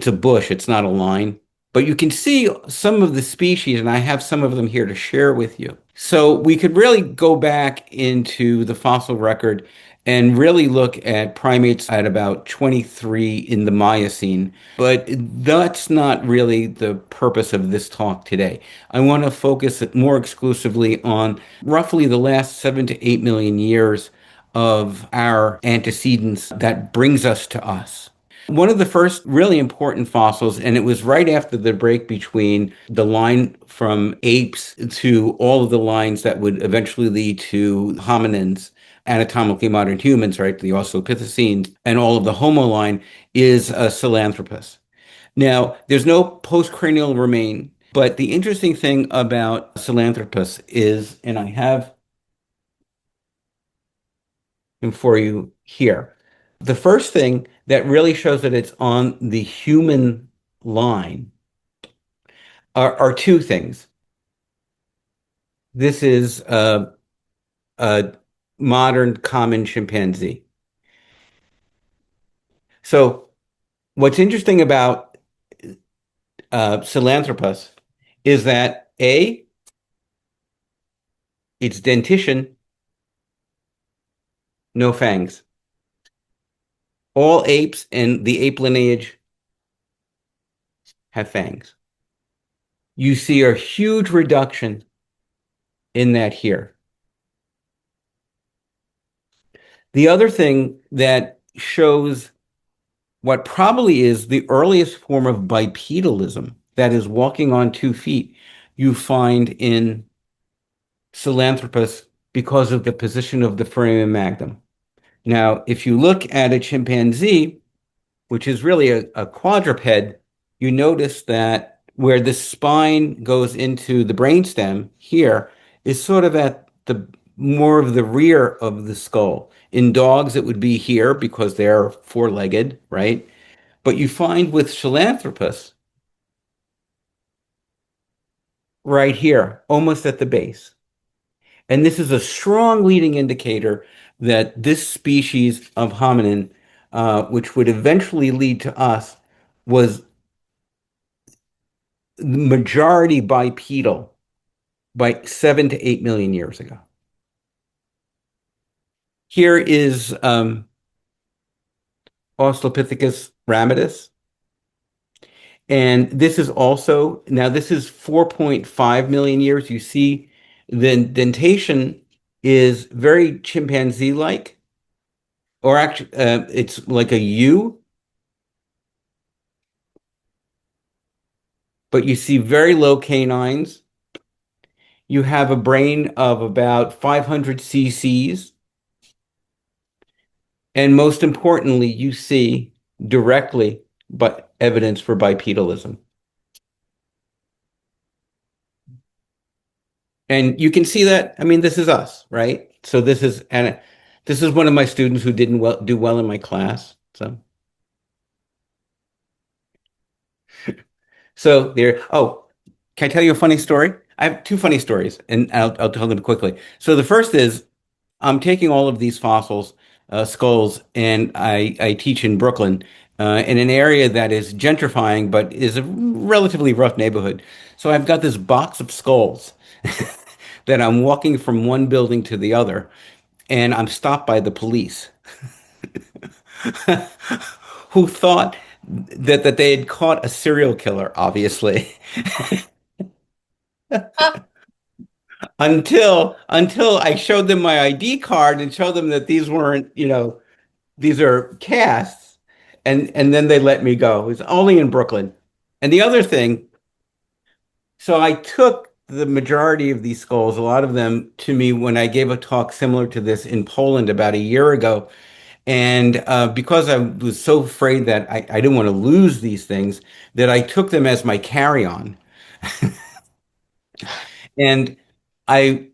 a bush, it's not a line. But you can see some of the species, and I have some of them here to share with you. So we could really go back into the fossil record and really look at primates at about 23 in the Miocene. But that's not really the purpose of this talk today. I want to focus more exclusively on roughly the last 7 to 8 million years of our antecedents that brings us to us. One of the first really important fossils, and it was right after the break between the line from apes to all of the lines that would eventually lead to hominins, anatomically modern humans, right? The Australopithecines and all of the Homo line is a Sahelanthropus. Now, there's no postcranial remain, but the interesting thing about Sahelanthropus is, and I have him for you here. The first thing that really shows that it's on the human line are two things. This is a modern common chimpanzee. So what's interesting about Sahelanthropus is that A, its dentition, no fangs. All apes in the ape lineage have fangs. You see a huge reduction in that here. The other thing that shows what probably is the earliest form of bipedalism, that is walking on 2 feet, you find in Sahelanthropus because of the position of the foramen magnum. Now, if you look at a chimpanzee, which is really a quadruped, you notice that where the spine goes into the brainstem here is sort of at the more of the rear of the skull. In dogs, it would be here because they're four-legged, right? But you find with Sahelanthropus right here, almost at the base. And this is a strong leading indicator that this species of hominin, which would eventually lead to us, was the majority bipedal by 7 to 8 million years ago. Here is Australopithecus ramidus. And this is also, now this is 4.5 million years. You see the dentation is very chimpanzee-like, or actually, it's like a U, but you see very low canines. You have a brain of about 500 cc's. And most importantly, you see directly but evidence for bipedalism. And you can see that, I mean, this is us, right? So this is one of my students who didn't do well in my class. So there, oh, can I tell you a funny story? I have two funny stories, and I'll tell them quickly. So the first is, I'm taking all of these fossils, skulls, and I teach in Brooklyn, in an area that is gentrifying, but is a relatively rough neighborhood. So I've got this box of skulls that I'm walking from one building to the other, and I'm stopped by the police who thought that they had caught a serial killer, obviously. Until I showed them my ID card and showed them that these weren't, these are casts, and then they let me go. It was only in Brooklyn. And the other thing, so I took the majority of these skulls, a lot of them, to me when I gave a talk similar to this in Poland about a year ago. And because I was so afraid that I didn't want to lose these things, that I took them as my carry-on. And I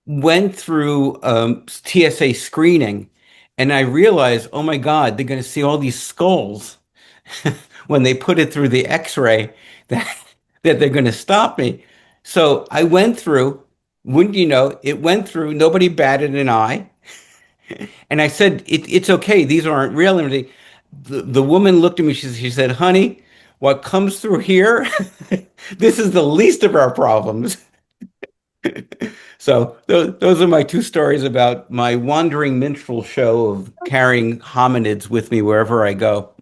went through TSA screening, and I realized, oh my God, they're going to see all these skulls when they put it through the X-ray that they're going to stop me. So I went through, wouldn't you know, it went through, nobody batted an eye. And I said, it's okay, these aren't real. And the woman looked at me, she said, honey, What comes through here, this is the least of our problems. So those are my two stories about my wandering minstrel show of carrying hominids with me wherever I go.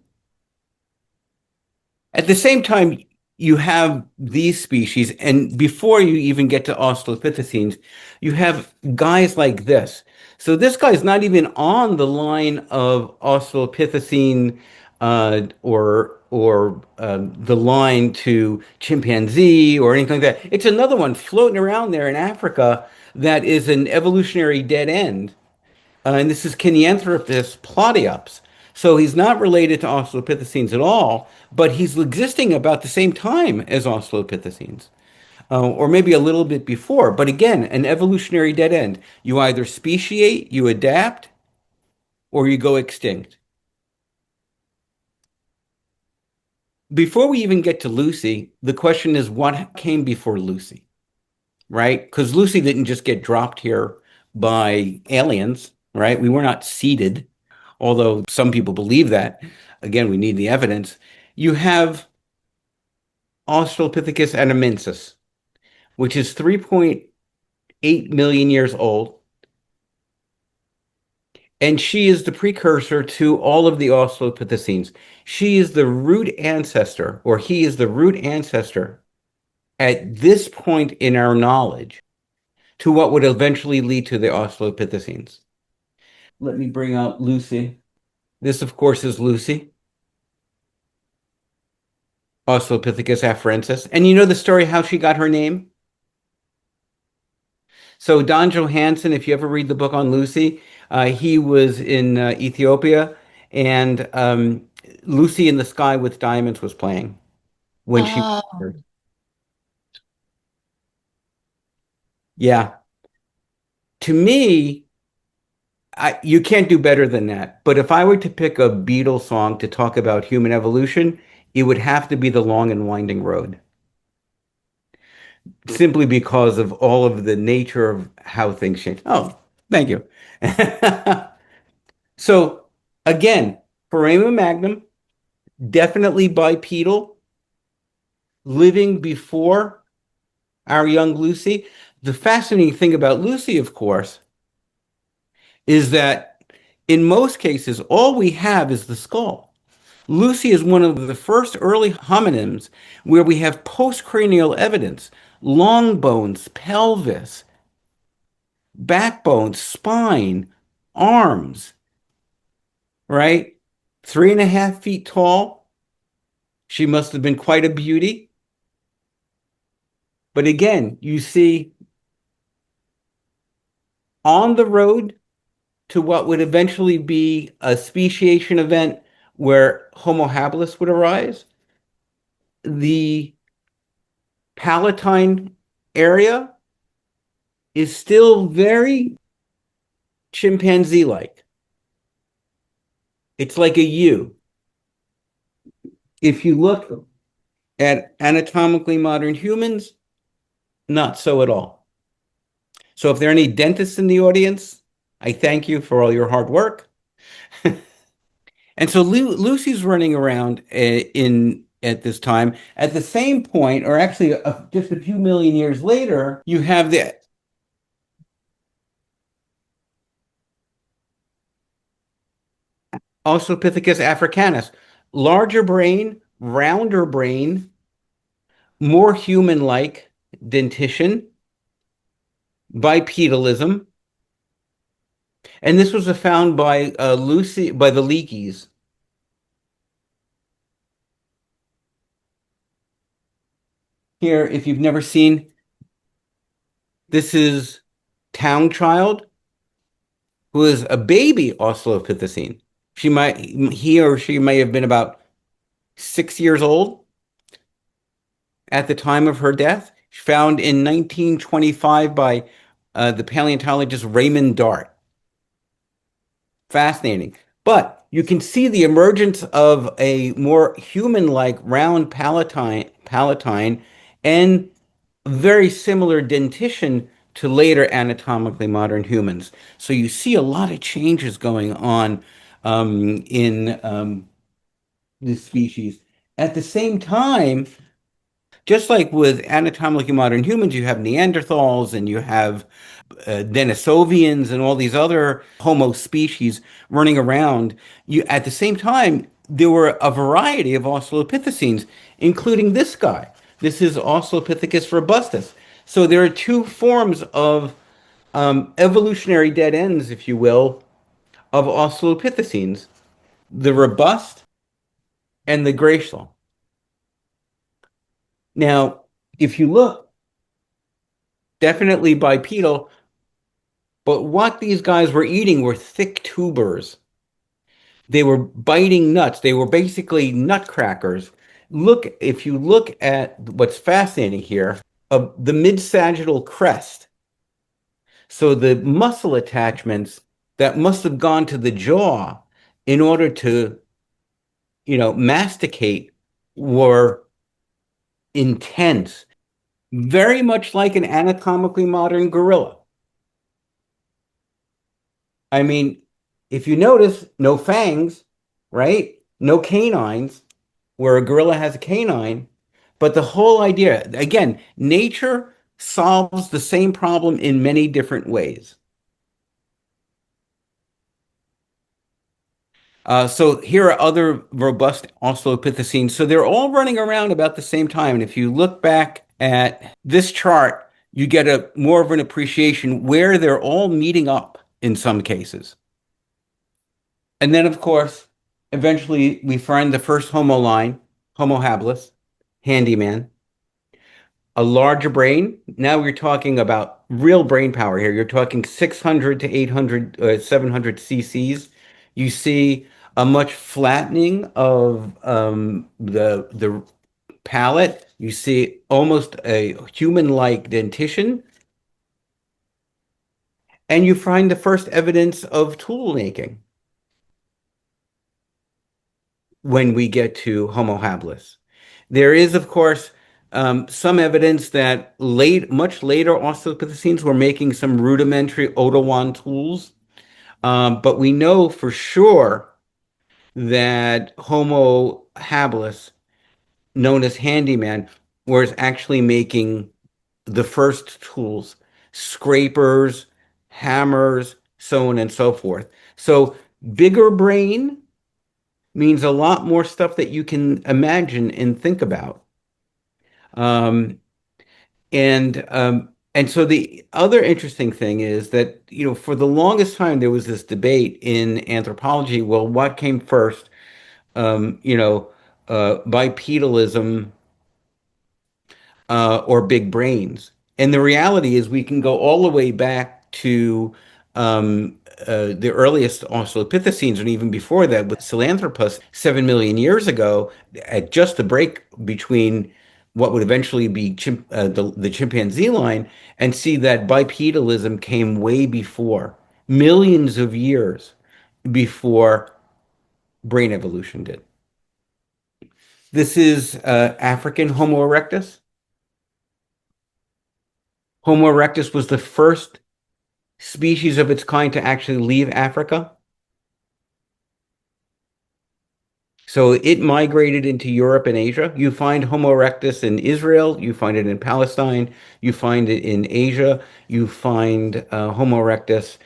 At the same time, you have these species, and before you even get to Australopithecines, you have guys like this. So this guy's not even on the line of Australopithecine or the line to chimpanzee or anything like that. It's another one floating around there in Africa that is an evolutionary dead end, and this is Kenyanthropus plotiops. So he's not related to Australopithecines at all, but he's existing about the same time as Australopithecines, or maybe a little bit before. But again, an evolutionary dead end. You either speciate, you adapt, or you go extinct. Before we even get to Lucy, the question is what came before Lucy, right? Because Lucy didn't just get dropped here by aliens, right? We were not seeded, although some people believe that. Again, we need the evidence. You have Australopithecus anamensis, which is 3.8 million years old. And she is the precursor to all of the Australopithecines. She is the root ancestor, or he is the root ancestor at this point in our knowledge to what would eventually lead to the Australopithecines. Let me bring out Lucy. This, of course, is Lucy, Australopithecus afarensis. And you know the story how she got her name? So Don Johansson, if you ever read the book on Lucy, he was in Ethiopia, and Lucy in the Sky with Diamonds was playing when she was Oh, here. Yeah. To me, you can't do better than that. But if I were to pick a Beatles song to talk about human evolution, it would have to be The Long and Winding Road, simply because of all of the nature of how things change. Oh, thank you. So again, foramen magnum, definitely bipedal, living before our young Lucy. The fascinating thing about Lucy, of course, is that in most cases, all we have is the skull. Lucy is one of the first early hominins where we have postcranial evidence, long bones, pelvis, backbone, spine, arms, right? 3.5 feet tall. She must have been quite a beauty. But again, you see on the road to what would eventually be a speciation event where Homo habilis would arise, the Palatine area is still very chimpanzee-like. It's like a U. If you look at anatomically modern humans, not so at all. So if there are any dentists in the audience, I thank you for all your hard work. And so Lucy's running around in at this time. At the same point, or actually just a few million years later, you have the Australopithecus africanus, larger brain, rounder brain, more human-like dentition, bipedalism, and this was found by Lucy by the Leakeys. Here, if you've never seen, this is Town Child, who is a baby Australopithecine. He or she may have been about 6 years old at the time of her death, found in 1925 by the paleontologist Raymond Dart. Fascinating. But you can see the emergence of a more human-like round palatine and very similar dentition to later anatomically modern humans. So you see a lot of changes going on in this species. At the same time, just like with anatomically modern humans, you have Neanderthals and you have Denisovians and all these other Homo species running around. At the same time, there were a variety of Australopithecines, including this guy. This is Australopithecus robustus. So there are two forms of evolutionary dead ends, if you will, of Australopithecines: the robust and the gracile. Now, if you look, definitely bipedal, but what these guys were eating were thick tubers. They were biting nuts. They were basically nutcrackers. If you look at what's fascinating here, the mid-sagittal crest, so the muscle attachments that must have gone to the jaw in order to, masticate were intense, very much like an anatomically modern gorilla. I mean, if you notice, no fangs, right? No canines, where a gorilla has a canine. But the whole idea, again, nature solves the same problem in many different ways. So here are other robust Australopithecines. So they're all running around about the same time. And if you look back at this chart, you get a more of an appreciation where they're all meeting up in some cases. And then, of course, eventually we find the first Homo line, Homo habilis, handyman, a larger brain. Now we're talking about real brain power here. You're talking 600 to 800, 700 cc's. You see a much flattening of the palate. You see almost a human-like dentition. And you find the first evidence of tool making when we get to Homo habilis. There is, of course, some evidence that much later Australopithecines were making some rudimentary Otawan tools, but we know for sure that Homo habilis, known as handyman, was actually making the first tools, scrapers, hammers, so on and so forth. So bigger brain means a lot more stuff that you can imagine and think about. Um, and so the other interesting thing is that, for the longest time, there was this debate in anthropology. Well, what came first? Bipedalism or big brains. And the reality is we can go all the way back to the earliest Australopithecines, and even before that with Sahelanthropus 7 million years ago, at just the break between what would eventually be the chimpanzee line, and see that bipedalism came way before, millions of years before brain evolution did. This is African Homo erectus. Homo erectus was the first species of its kind to actually leave Africa. So it migrated into Europe and Asia. You find Homo erectus in Israel, you find it in Palestine, you find it in Asia, you find Homo erectus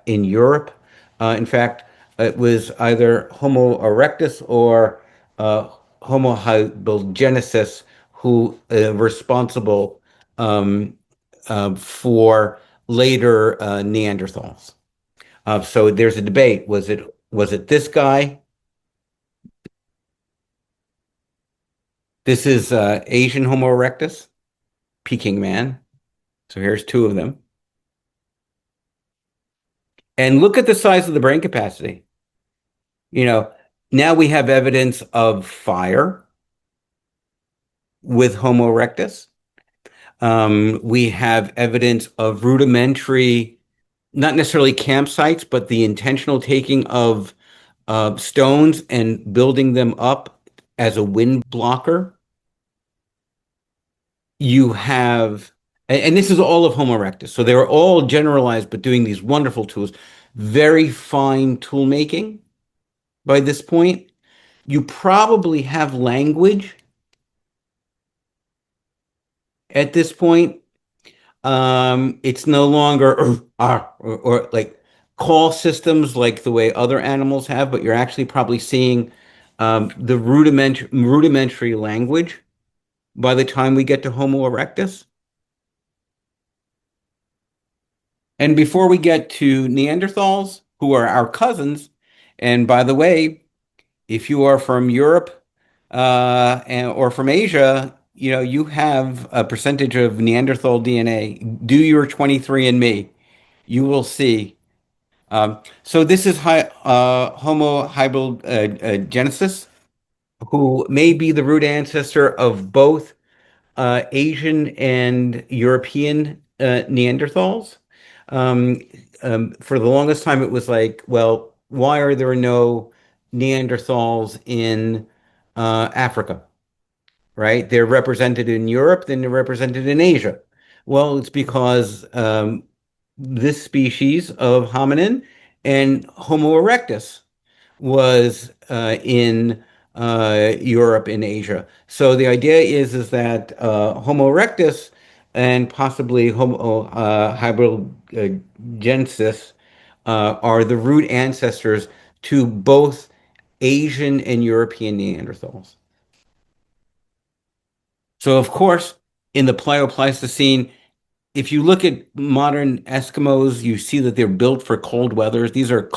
in Europe. In fact, it was either Homo erectus or Homo habilis who responsible for later Neanderthals. So there's a debate. Was it this guy? This is Asian Homo erectus, Peking man. So here's two of them. And look at the size of the brain capacity. Now we have evidence of fire with Homo erectus. We have evidence of rudimentary, not necessarily campsites, but the intentional taking of stones and building them up as a wind blocker. You have, and this is all of Homo erectus. So they were all generalized, but doing these wonderful tools, very fine tool making by this point. You probably have language at this point. It's no longer or like call systems like the way other animals have, but you're actually probably seeing the rudimentary language by the time we get to Homo erectus. And before we get to Neanderthals, who are our cousins, and by the way, if you are from Europe or from Asia, you have a percentage of Neanderthal DNA. Do your 23andMe. You will see. So this is Homo hybridgenesis, who may be the root ancestor of both Asian and European Neanderthals. Um, for the longest time, it was like, well, why are there no Neanderthals in Africa? Right? They're represented in Europe, then they're represented in Asia. Well, it's because this species of hominin and Homo erectus was in Europe and Asia. So the idea is that Homo erectus and possibly Homo hybridgenesis are the root ancestors to both Asian and European Neanderthals. So of course, in the Pleistocene, if you look at modern Eskimos, you see that they're built for cold weathers. These are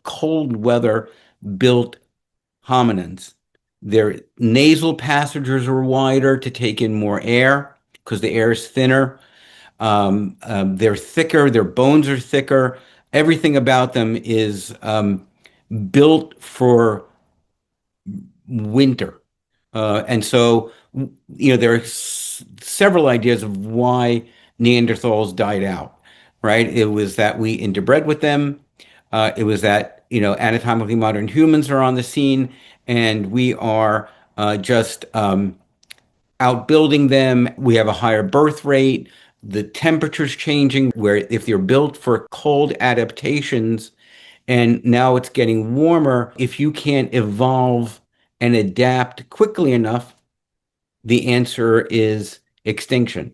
cold weather built hominins. Their nasal passages are wider to take in more air because the air is thinner. They're thicker. Their bones are thicker. Everything about them is built for winter. And so, there are several ideas of why Neanderthals died out, right? It was that we interbred with them. It was that, anatomically modern humans are on the scene and we are just outbuilding them. We have a higher birth rate. The temperature's changing, where if you're built for cold adaptations, and now it's getting warmer. If you can't evolve and adapt quickly enough, the answer is extinction.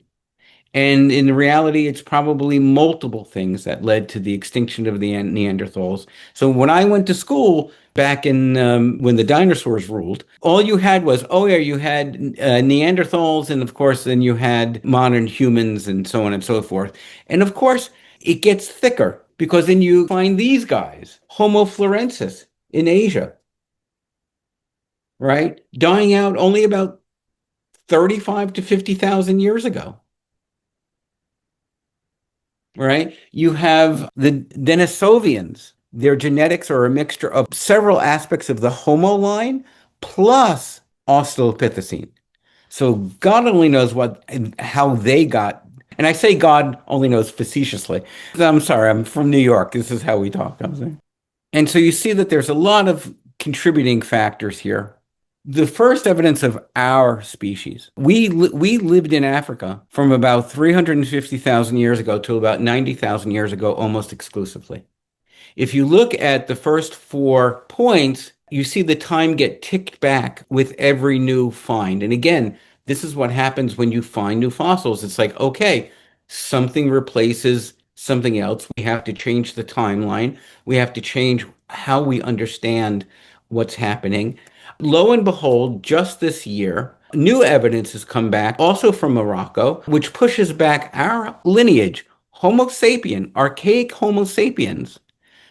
And in reality, it's probably multiple things that led to the extinction of the Neanderthals. So when I went to school back in when the dinosaurs ruled, all you had was, oh yeah, you had Neanderthals, and of course, then you had modern humans and so on and so forth. And of course, it gets thicker because then you find these guys, Homo florensis in Asia, right? Dying out only about 35 to 50,000 years ago. Right? You have the Denisovians. Their genetics are a mixture of several aspects of the Homo line plus Australopithecine. So God only knows how they got, and I say God only knows facetiously. I'm sorry, I'm from New York. This is how we talk. I'm saying. And so you see that there's a lot of contributing factors here. The first evidence of our species. We lived in Africa from about 350,000 years ago to about 90,000 years ago, almost exclusively. If you look at the first 4 points, you see the time get ticked back with every new find. And again, this is what happens when you find new fossils. It's like, okay, something replaces something else. We have to change the timeline. We have to change how we understand what's happening. Lo and behold, just this year, new evidence has come back, also from Morocco, which pushes back our lineage, Homo sapien, archaic Homo sapiens,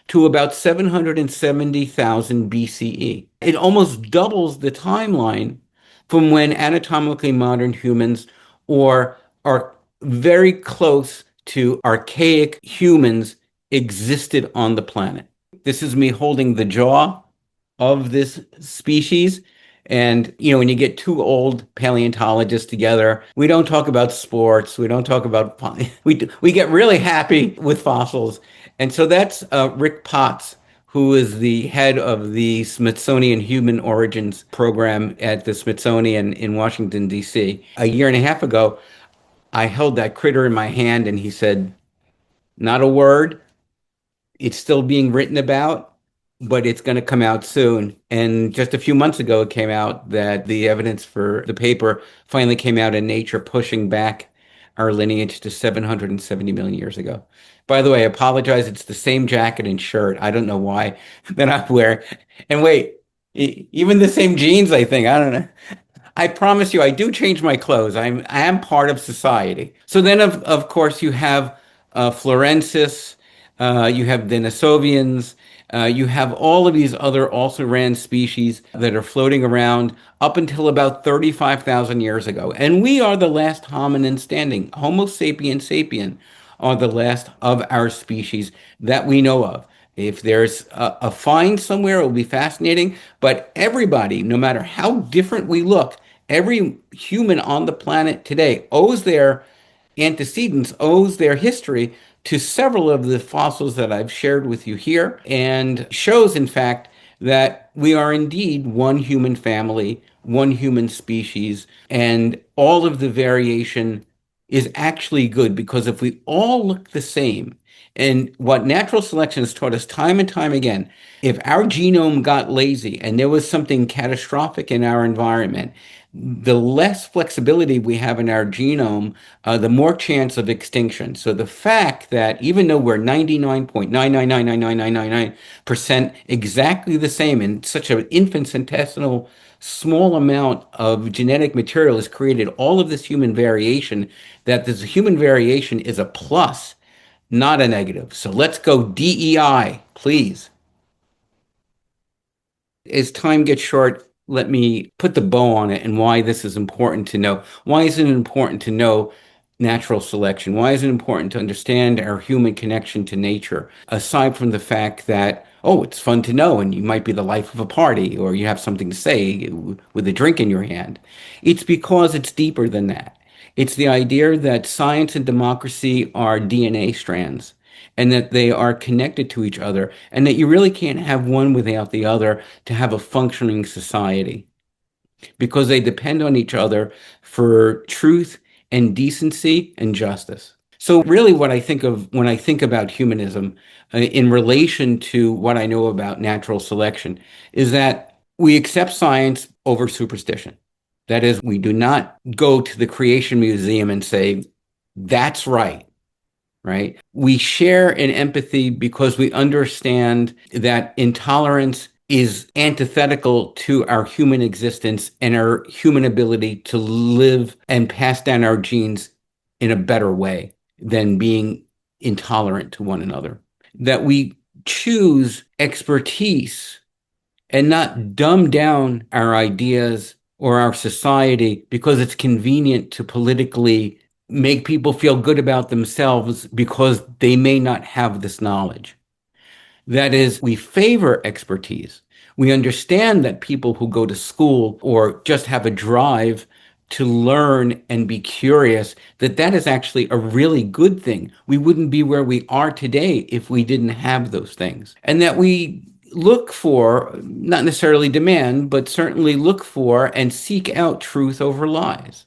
to about 770,000 BCE. It almost doubles the timeline from when anatomically modern humans or are very close to archaic humans existed on the planet. This is me holding the jaw of this species. And, when you get 2 old paleontologists together, we don't talk about sports. We don't talk about, we get really happy with fossils. And so that's Rick Potts, who is the head of the Smithsonian Human Origins program at the Smithsonian in Washington, D.C. A year and a half ago, I held that critter in my hand and he said, not a word. It's still being written about. but it's going to come out soon. And just a few months ago, it came out that the evidence for the paper finally came out in Nature, pushing back our lineage to 770 million years ago. By the way, I apologize. It's the same jacket and shirt. I don't know why that I wear. And wait, even the same jeans, I think. I don't know. I promise you, I do change my clothes. I am part of society. So then, of course, you have Florensis, you have Denisovians, you have all of these other also ran species that are floating around up until about 35,000 years ago. And we are the last hominin standing. Homo sapiens sapien are the last of our species that we know of. If there's a find somewhere, it will be fascinating. But everybody, no matter how different we look, every human on the planet today owes their antecedents, owes their history to several of the fossils that I've shared with you here, and shows, in fact, that we are indeed one human family, one human species, and all of the variation is actually good, because if we all look the same, and what natural selection has taught us time and time again, if our genome got lazy and there was something catastrophic in our environment, the less flexibility we have in our genome, the more chance of extinction. So the fact that even though we're 99.9999999% exactly the same in such an infinitesimal small amount of genetic material has created all of this human variation, that this human variation is a plus, not a negative. So let's go DEI, please. As time gets short, let me put the bow on it and why this is important to know. Why is it important to know natural selection? Why is it important to understand our human connection to nature? Aside from the fact that, oh, it's fun to know and you might be the life of a party or you have something to say with a drink in your hand. It's because it's deeper than that. It's the idea that science and democracy are DNA strands, and that they are connected to each other, and that you really can't have one without the other to have a functioning society, because they depend on each other for truth and decency and justice. So really what I think of when I think about humanism in relation to what I know about natural selection is that we accept science over superstition. That is, we do not go to the Creation Museum and say, that's right. Right? We share in empathy because we understand that intolerance is antithetical to our human existence and our human ability to live and pass down our genes in a better way than being intolerant to one another. That we choose expertise and not dumb down our ideas or our society because it's convenient to politically make people feel good about themselves because they may not have this knowledge. That is, we favor expertise. We understand that people who go to school or just have a drive to learn and be curious, that is actually a really good thing. We wouldn't be where we are today if we didn't have those things. And that we look for, not necessarily demand, but certainly look for and seek out truth over lies.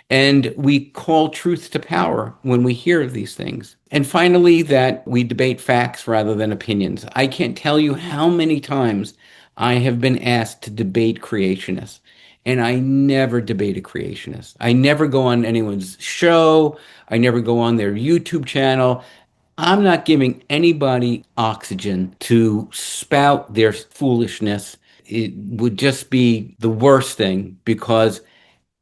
And we call truth to power when we hear these things. And finally, that we debate facts rather than opinions. I can't tell you how many times I have been asked to debate creationists, and I never debate a creationist. I never go on anyone's show. I never go on their YouTube channel. I'm not giving anybody oxygen to spout their foolishness. It would just be the worst thing, because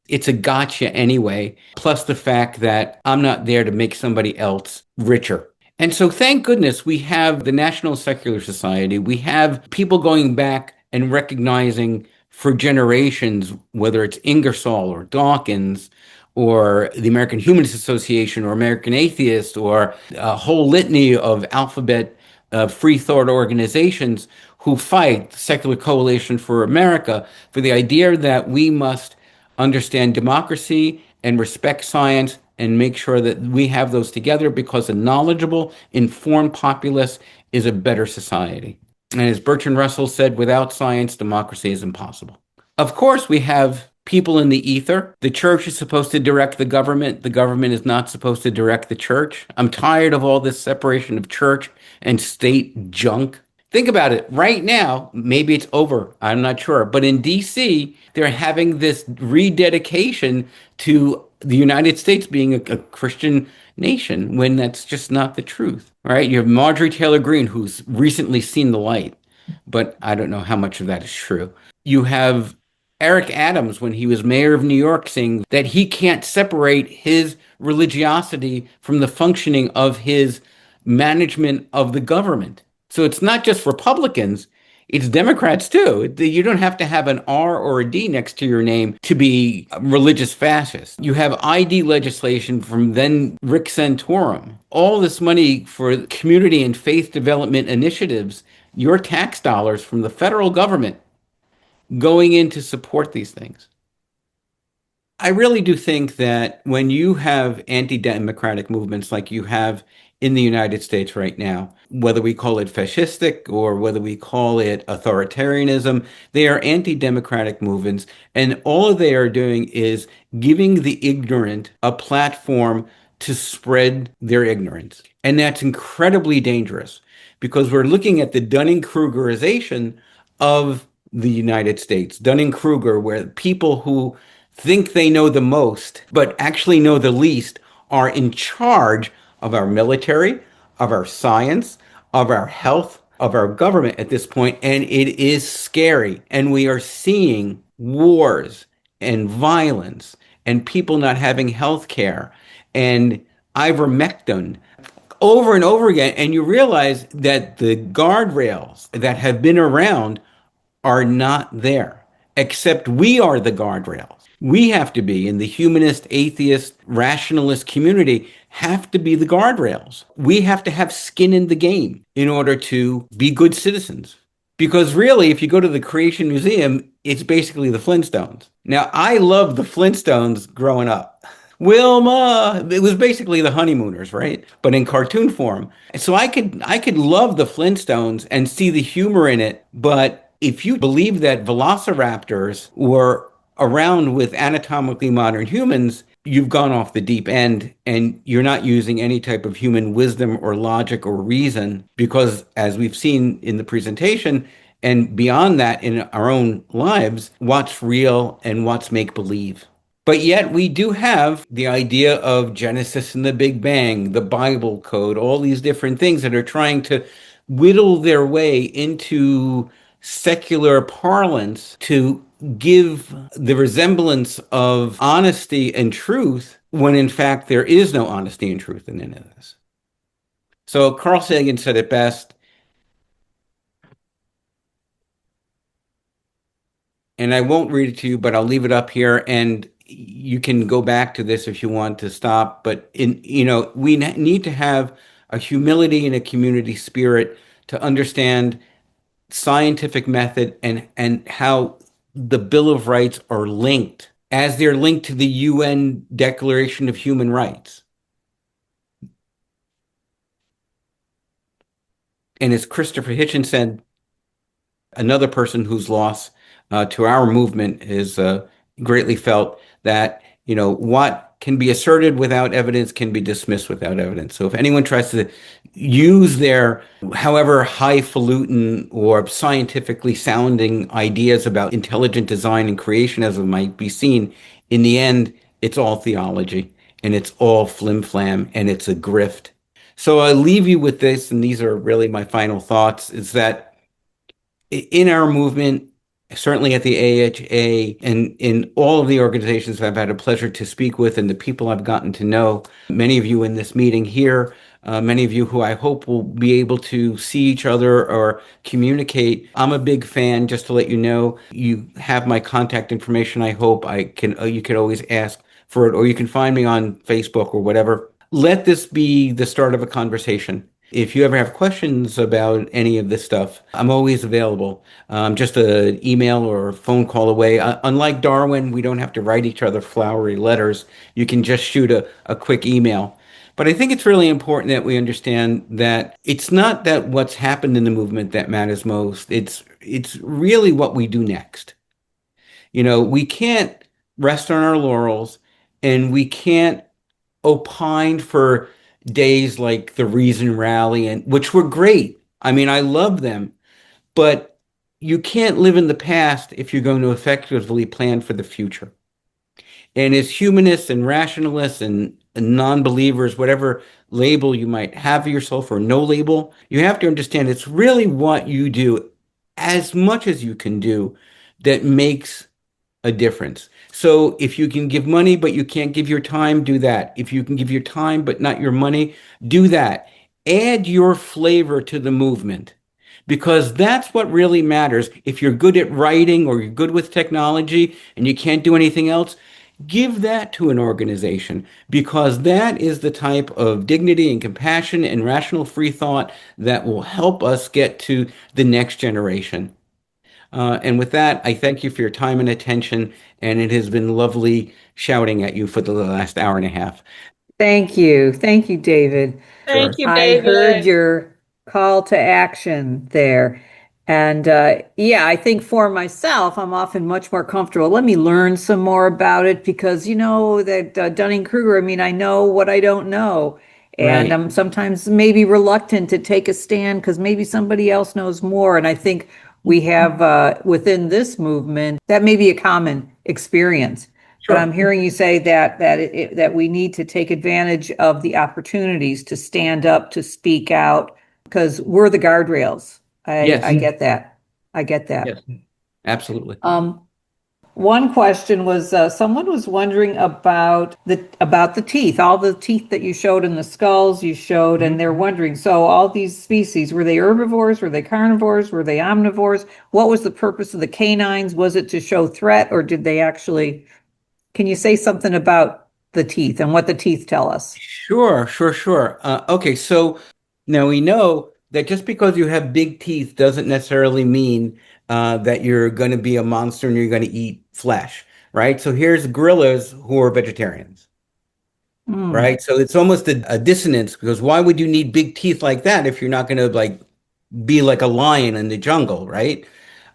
it's a gotcha anyway, plus the fact that I'm not there to make somebody else richer. And so thank goodness we have the National Secular Society. We have people going back and recognizing for generations, whether it's Ingersoll or Dawkins or the American Humanist Association or American Atheist or a whole litany of alphabet Freethought organizations who fight, the Secular Coalition for America, for the idea that we must understand democracy and respect science and make sure that we have those together, because a knowledgeable, informed populace is a better society. And as Bertrand Russell said, without science, democracy is impossible. Of course, we have people in the ether. The church is supposed to direct the government. The government is not supposed to direct the church. I'm tired of all this separation of church and state junk. Think about it. Right now, maybe it's over. I'm not sure. But in DC, they're having this rededication to the United States being a Christian nation when that's just not the truth, right? You have Marjorie Taylor Greene, who's recently seen the light, but I don't know how much of that is true. You have Eric Adams, when he was mayor of New York, saying that he can't separate his religiosity from the functioning of his management of the government. So it's not just Republicans, it's Democrats too. You don't have to have an R or a D next to your name to be a religious fascist. You have ID legislation from then Rick Santorum. All this money for community and faith development initiatives, your tax dollars from the federal government going in to support these things. I really do think that when you have anti-democratic movements like you have in the United States right now, whether we call it fascistic or whether we call it authoritarianism, they are anti-democratic movements. And all they are doing is giving the ignorant a platform to spread their ignorance. And that's incredibly dangerous because we're looking at the Dunning-Krugerization of the United States. Dunning-Kruger, where people who think they know the most, but actually know the least, are in charge of our military, of our science, of our health, of our government at this point, and it is scary. And we are seeing wars and violence and people not having health care and ivermectin over and over again. And you realize that the guardrails that have been around are not there, except we are the guardrails. We have to be, in the humanist, atheist, rationalist community, have to be the guardrails. We have to have skin in the game in order to be good citizens. Because really, if you go to the Creation Museum, it's basically the Flintstones. Now, I loved the Flintstones growing up. Wilma, it was basically the Honeymooners, right? But in cartoon form. So I could love the Flintstones and see the humor in it, but if you believe that velociraptors were around with anatomically modern humans, you've gone off the deep end and you're not using any type of human wisdom or logic or reason because, as we've seen in the presentation and beyond that in our own lives, what's real and what's make believe. But yet we do have the idea of Genesis and the Big Bang, the Bible code, all these different things that are trying to whittle their way into secular parlance to give the resemblance of honesty and truth when in fact there is no honesty and truth in any of this. So Carl Sagan said it best, and I won't read it to you, but I'll leave it up here and you can go back to this if you want to stop. But we need to have a humility and a community spirit to understand scientific method and how the Bill of Rights are linked as they're linked to the UN Declaration of Human Rights. And as Christopher Hitchens said, another person whose loss to our movement is greatly felt, that what can be asserted without evidence can be dismissed without evidence. So if anyone tries to use their however highfalutin or scientifically sounding ideas about intelligent design and creation as it might be seen, in the end, it's all theology and it's all flim-flam and it's a grift. So I leave you with this, and these are really my final thoughts, is that in our movement, certainly at the AHA and in all of the organizations I've had a pleasure to speak with and the people I've gotten to know, many of you in this meeting here, many of you who I hope will be able to see each other or communicate. I'm a big fan, just to let you know. You have my contact information. I hope you can always ask for it, or you can find me on Facebook or whatever. Let this be the start of a conversation. If you ever have questions about any of this stuff, I'm always available. Just an email or a phone call away. Unlike Darwin, we don't have to write each other flowery letters. You can just shoot a quick email. But I think it's really important that we understand that it's not that what's happened in the movement that matters most. It's really what we do next. We can't rest on our laurels, and we can't opine for days like the Reason Rally, and which were great. I mean, I love them, But you can't live in the past if you're going to effectively plan for the future. And as humanists and rationalists and non-believers, whatever label you might have yourself or no label, you have to understand it's really what you do as much as you can do that makes a difference. So if you can give money, but you can't give your time, do that. If you can give your time, but not your money, do that. Add your flavor to the movement because that's what really matters. If you're good at writing or you're good with technology and you can't do anything else, give that to an organization because that is the type of dignity and compassion and rational free thought that will help us get to the next generation. And with that, I thank you for your time and attention, and it has been lovely shouting at you for the last hour and a half. Thank you. Thank you, David. Thank Sure. you, I heard David. your call to action there. And yeah, I think for myself, I'm often much more comfortable. Let me learn some more about it because, that Dunning-Kruger, I mean, I know what I don't know. And Right. I'm sometimes maybe reluctant to take a stand because maybe somebody else knows more. And I think we have within this movement, that may be a common experience. But I'm Sure. hearing you say that we need to take advantage of the opportunities to stand up, to speak out, because we're the guardrails. I Yes. get that. I get Yes. that. Absolutely. Um, One question was someone was wondering about the teeth, all the teeth that you showed in the skulls you showed, and Mhm. they're wondering, so all these species, were they herbivores, were they carnivores, were they omnivores? What was the purpose of the canines? Was it to show threat, or did they actually, can you say something about the teeth and what the teeth tell us? Sure, sure, sure. Okay, so now we know that just because you have big teeth doesn't necessarily mean that you're going to be a monster and you're going to eat flesh, right? So here's gorillas who are vegetarians, Hmm. right? So it's almost a dissonance because why would you need big teeth like that if you're not going to like be like a lion in the jungle, right?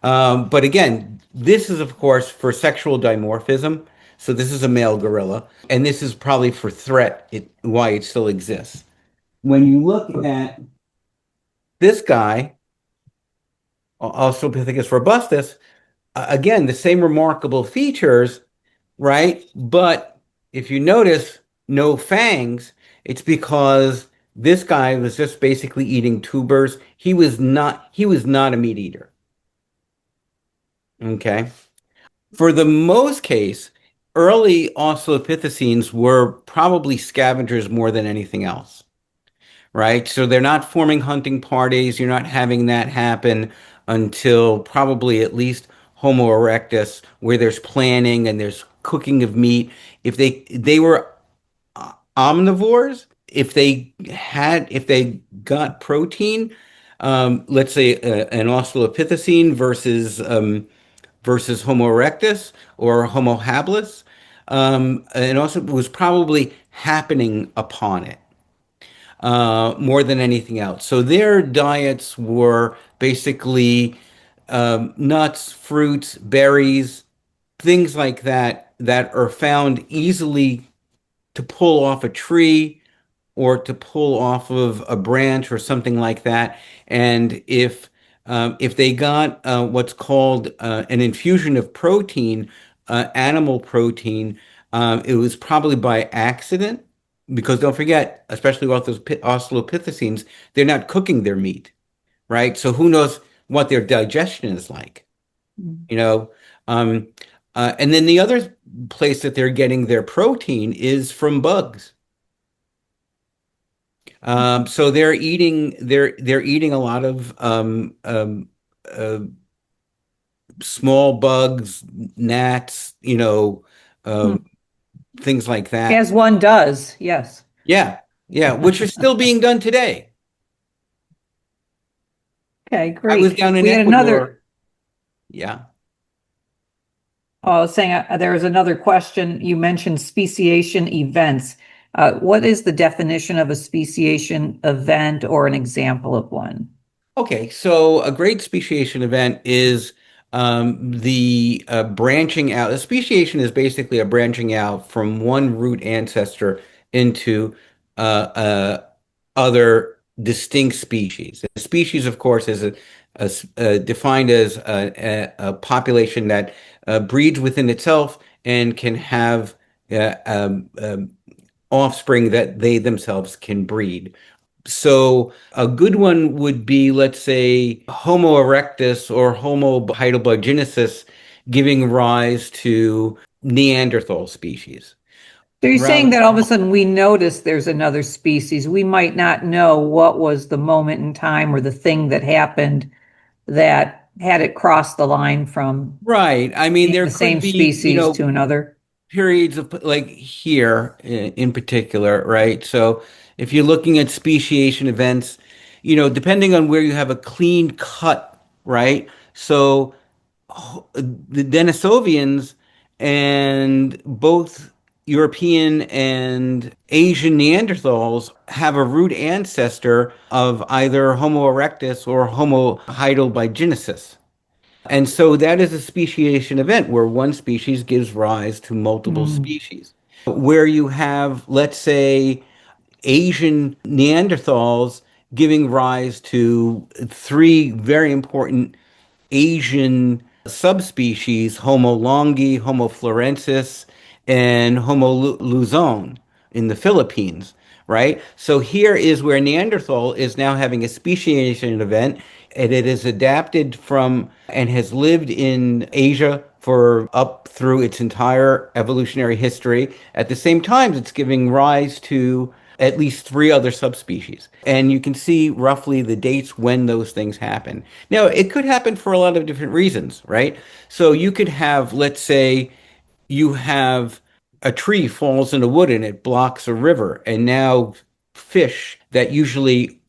But again, this is of course for sexual dimorphism. So this is a male gorilla, and this is probably for threat, why it still exists. When you look at this guy, Australopithecus robustus, again, the same remarkable features, right? But if you notice no fangs, it's because this guy was just basically eating tubers. He was not a meat eater. Okay. For the most case, early Australopithecines were probably scavengers more than anything else, right? So they're not forming hunting parties. You're not having that happen until probably at least Homo erectus, where there's planning and there's cooking of meat. If they were omnivores, if they got protein, let's say an Australopithecine versus Homo erectus or Homo habilis, and also was probably happening upon it more than anything else. So their diets were basically nuts, fruits, berries, things like that that are found easily to pull off a tree or to pull off of a branch or something like that. And if they got what's called an infusion of protein, animal protein, it was probably by accident because don't forget, especially with those Australopithecines, they're not cooking their meat, right? So who knows what their digestion is like, you know? Um, and then the other place that they're getting their protein is from bugs. So they're eating a lot of uh, small bugs, gnats, Hmm. um, things like that. As one does, yes. Yeah, yeah, which is still being done today. Okay, I was great. down in We had Ecuador. another, Yeah. I was saying there was another question. You mentioned speciation events. What is the definition of a speciation event or an example of one? Okay, so a great speciation event is the branching out. A speciation is basically a branching out from one root ancestor into other distinct species. A species, of course, is defined as a population that breeds within itself and can have offspring that they themselves can breed. So a good one would be, let's say, Homo erectus or Homo heidelbergensis giving rise to Neanderthal species. So you're Rather, saying that all of a sudden we notice there's another species. We might not know what was the moment in time or the thing that happened that had it cross the line from right. I mean, being there the could same be, species to another. periods of like here in particular, right? So if you're looking at speciation events, depending on where you have a clean cut, right? So the Denisovians and both European and Asian Neanderthals have a root ancestor of either Homo erectus or Homo heidelbergensis. And so that is a speciation event where one species gives rise to multiple Mm. species. Where you have, let's say, Asian Neanderthals giving rise to three very important Asian subspecies, Homo longi, Homo florensis, and Homo luzon in the Philippines, right? So here is where Neanderthal is now having a speciation event, and it is adapted from and has lived in Asia for up through its entire evolutionary history. At the same time, it's giving rise to at least three other subspecies. And you can see roughly the dates when those things happen. Now, it could happen for a lot of different reasons, right? So you could have, let's say, you have a tree falls in a wood and it blocks a river, and now fish that usually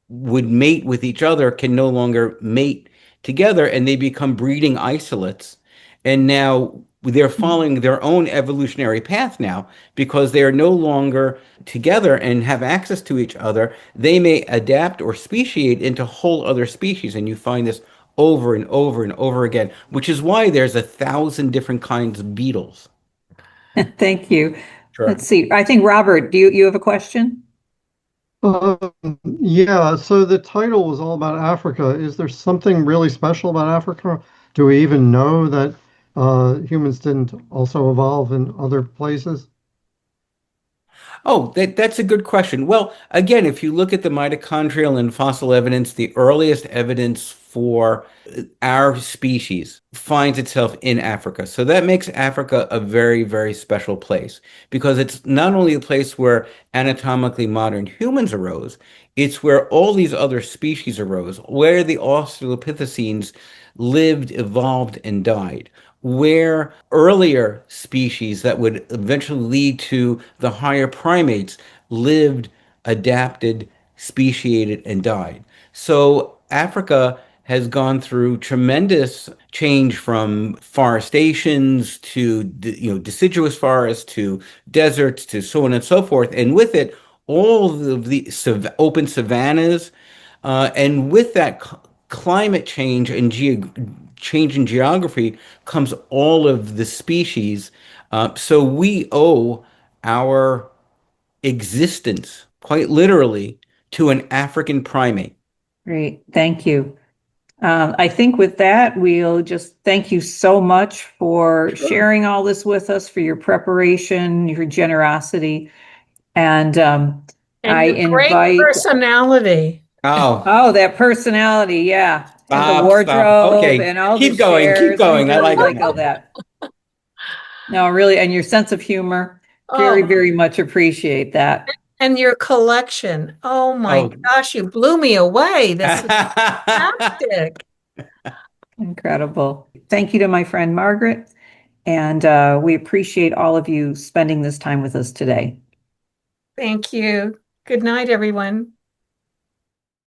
would mate with each other can no longer mate together and they become breeding isolates. And now they're following their own evolutionary path now because they are no longer together and have access to each other. They may adapt or speciate into whole other species. And you find this over and over and over again, which is why there's 1,000 different kinds of beetles. Thank you. Sure. Let's see. I think Robert, do you have a question? Yeah, so the title was all about Africa. Is there something really special about Africa? Do we even know that humans didn't also evolve in other places? Oh, that's a good question. Well, again, if you look at the mitochondrial and fossil evidence, the earliest evidence for our species finds itself in Africa. So that makes Africa a very, very special place because it's not only a place where anatomically modern humans arose, it's where all these other species arose, where the Australopithecines lived, evolved, and died, where earlier species that would eventually lead to the higher primates lived, adapted, speciated, and died. So Africa has gone through tremendous change from forestations to deciduous forests to deserts to so on and so forth, and with it all of the open savannas, and with that climate change and change in geography comes all of the species. So we owe our existence, quite literally, to an African primate. Great. Thank you. I think with that, we'll just thank you so much for Sure. sharing all this with us, for your preparation, your generosity. And And I your great invite, personality. Oh, oh, that personality, yeah, and the stop. wardrobe Okay, and all the keep going, keep shares. We going. I really like it like all now. that. No, really, and your sense of humor, very, Oh, very much appreciate that. and your collection. Oh my Oh. gosh, you blew me away. This is fantastic. Incredible. Thank you to my friend Margaret, and we appreciate all of you spending this time with us today. Thank you. Good night, everyone.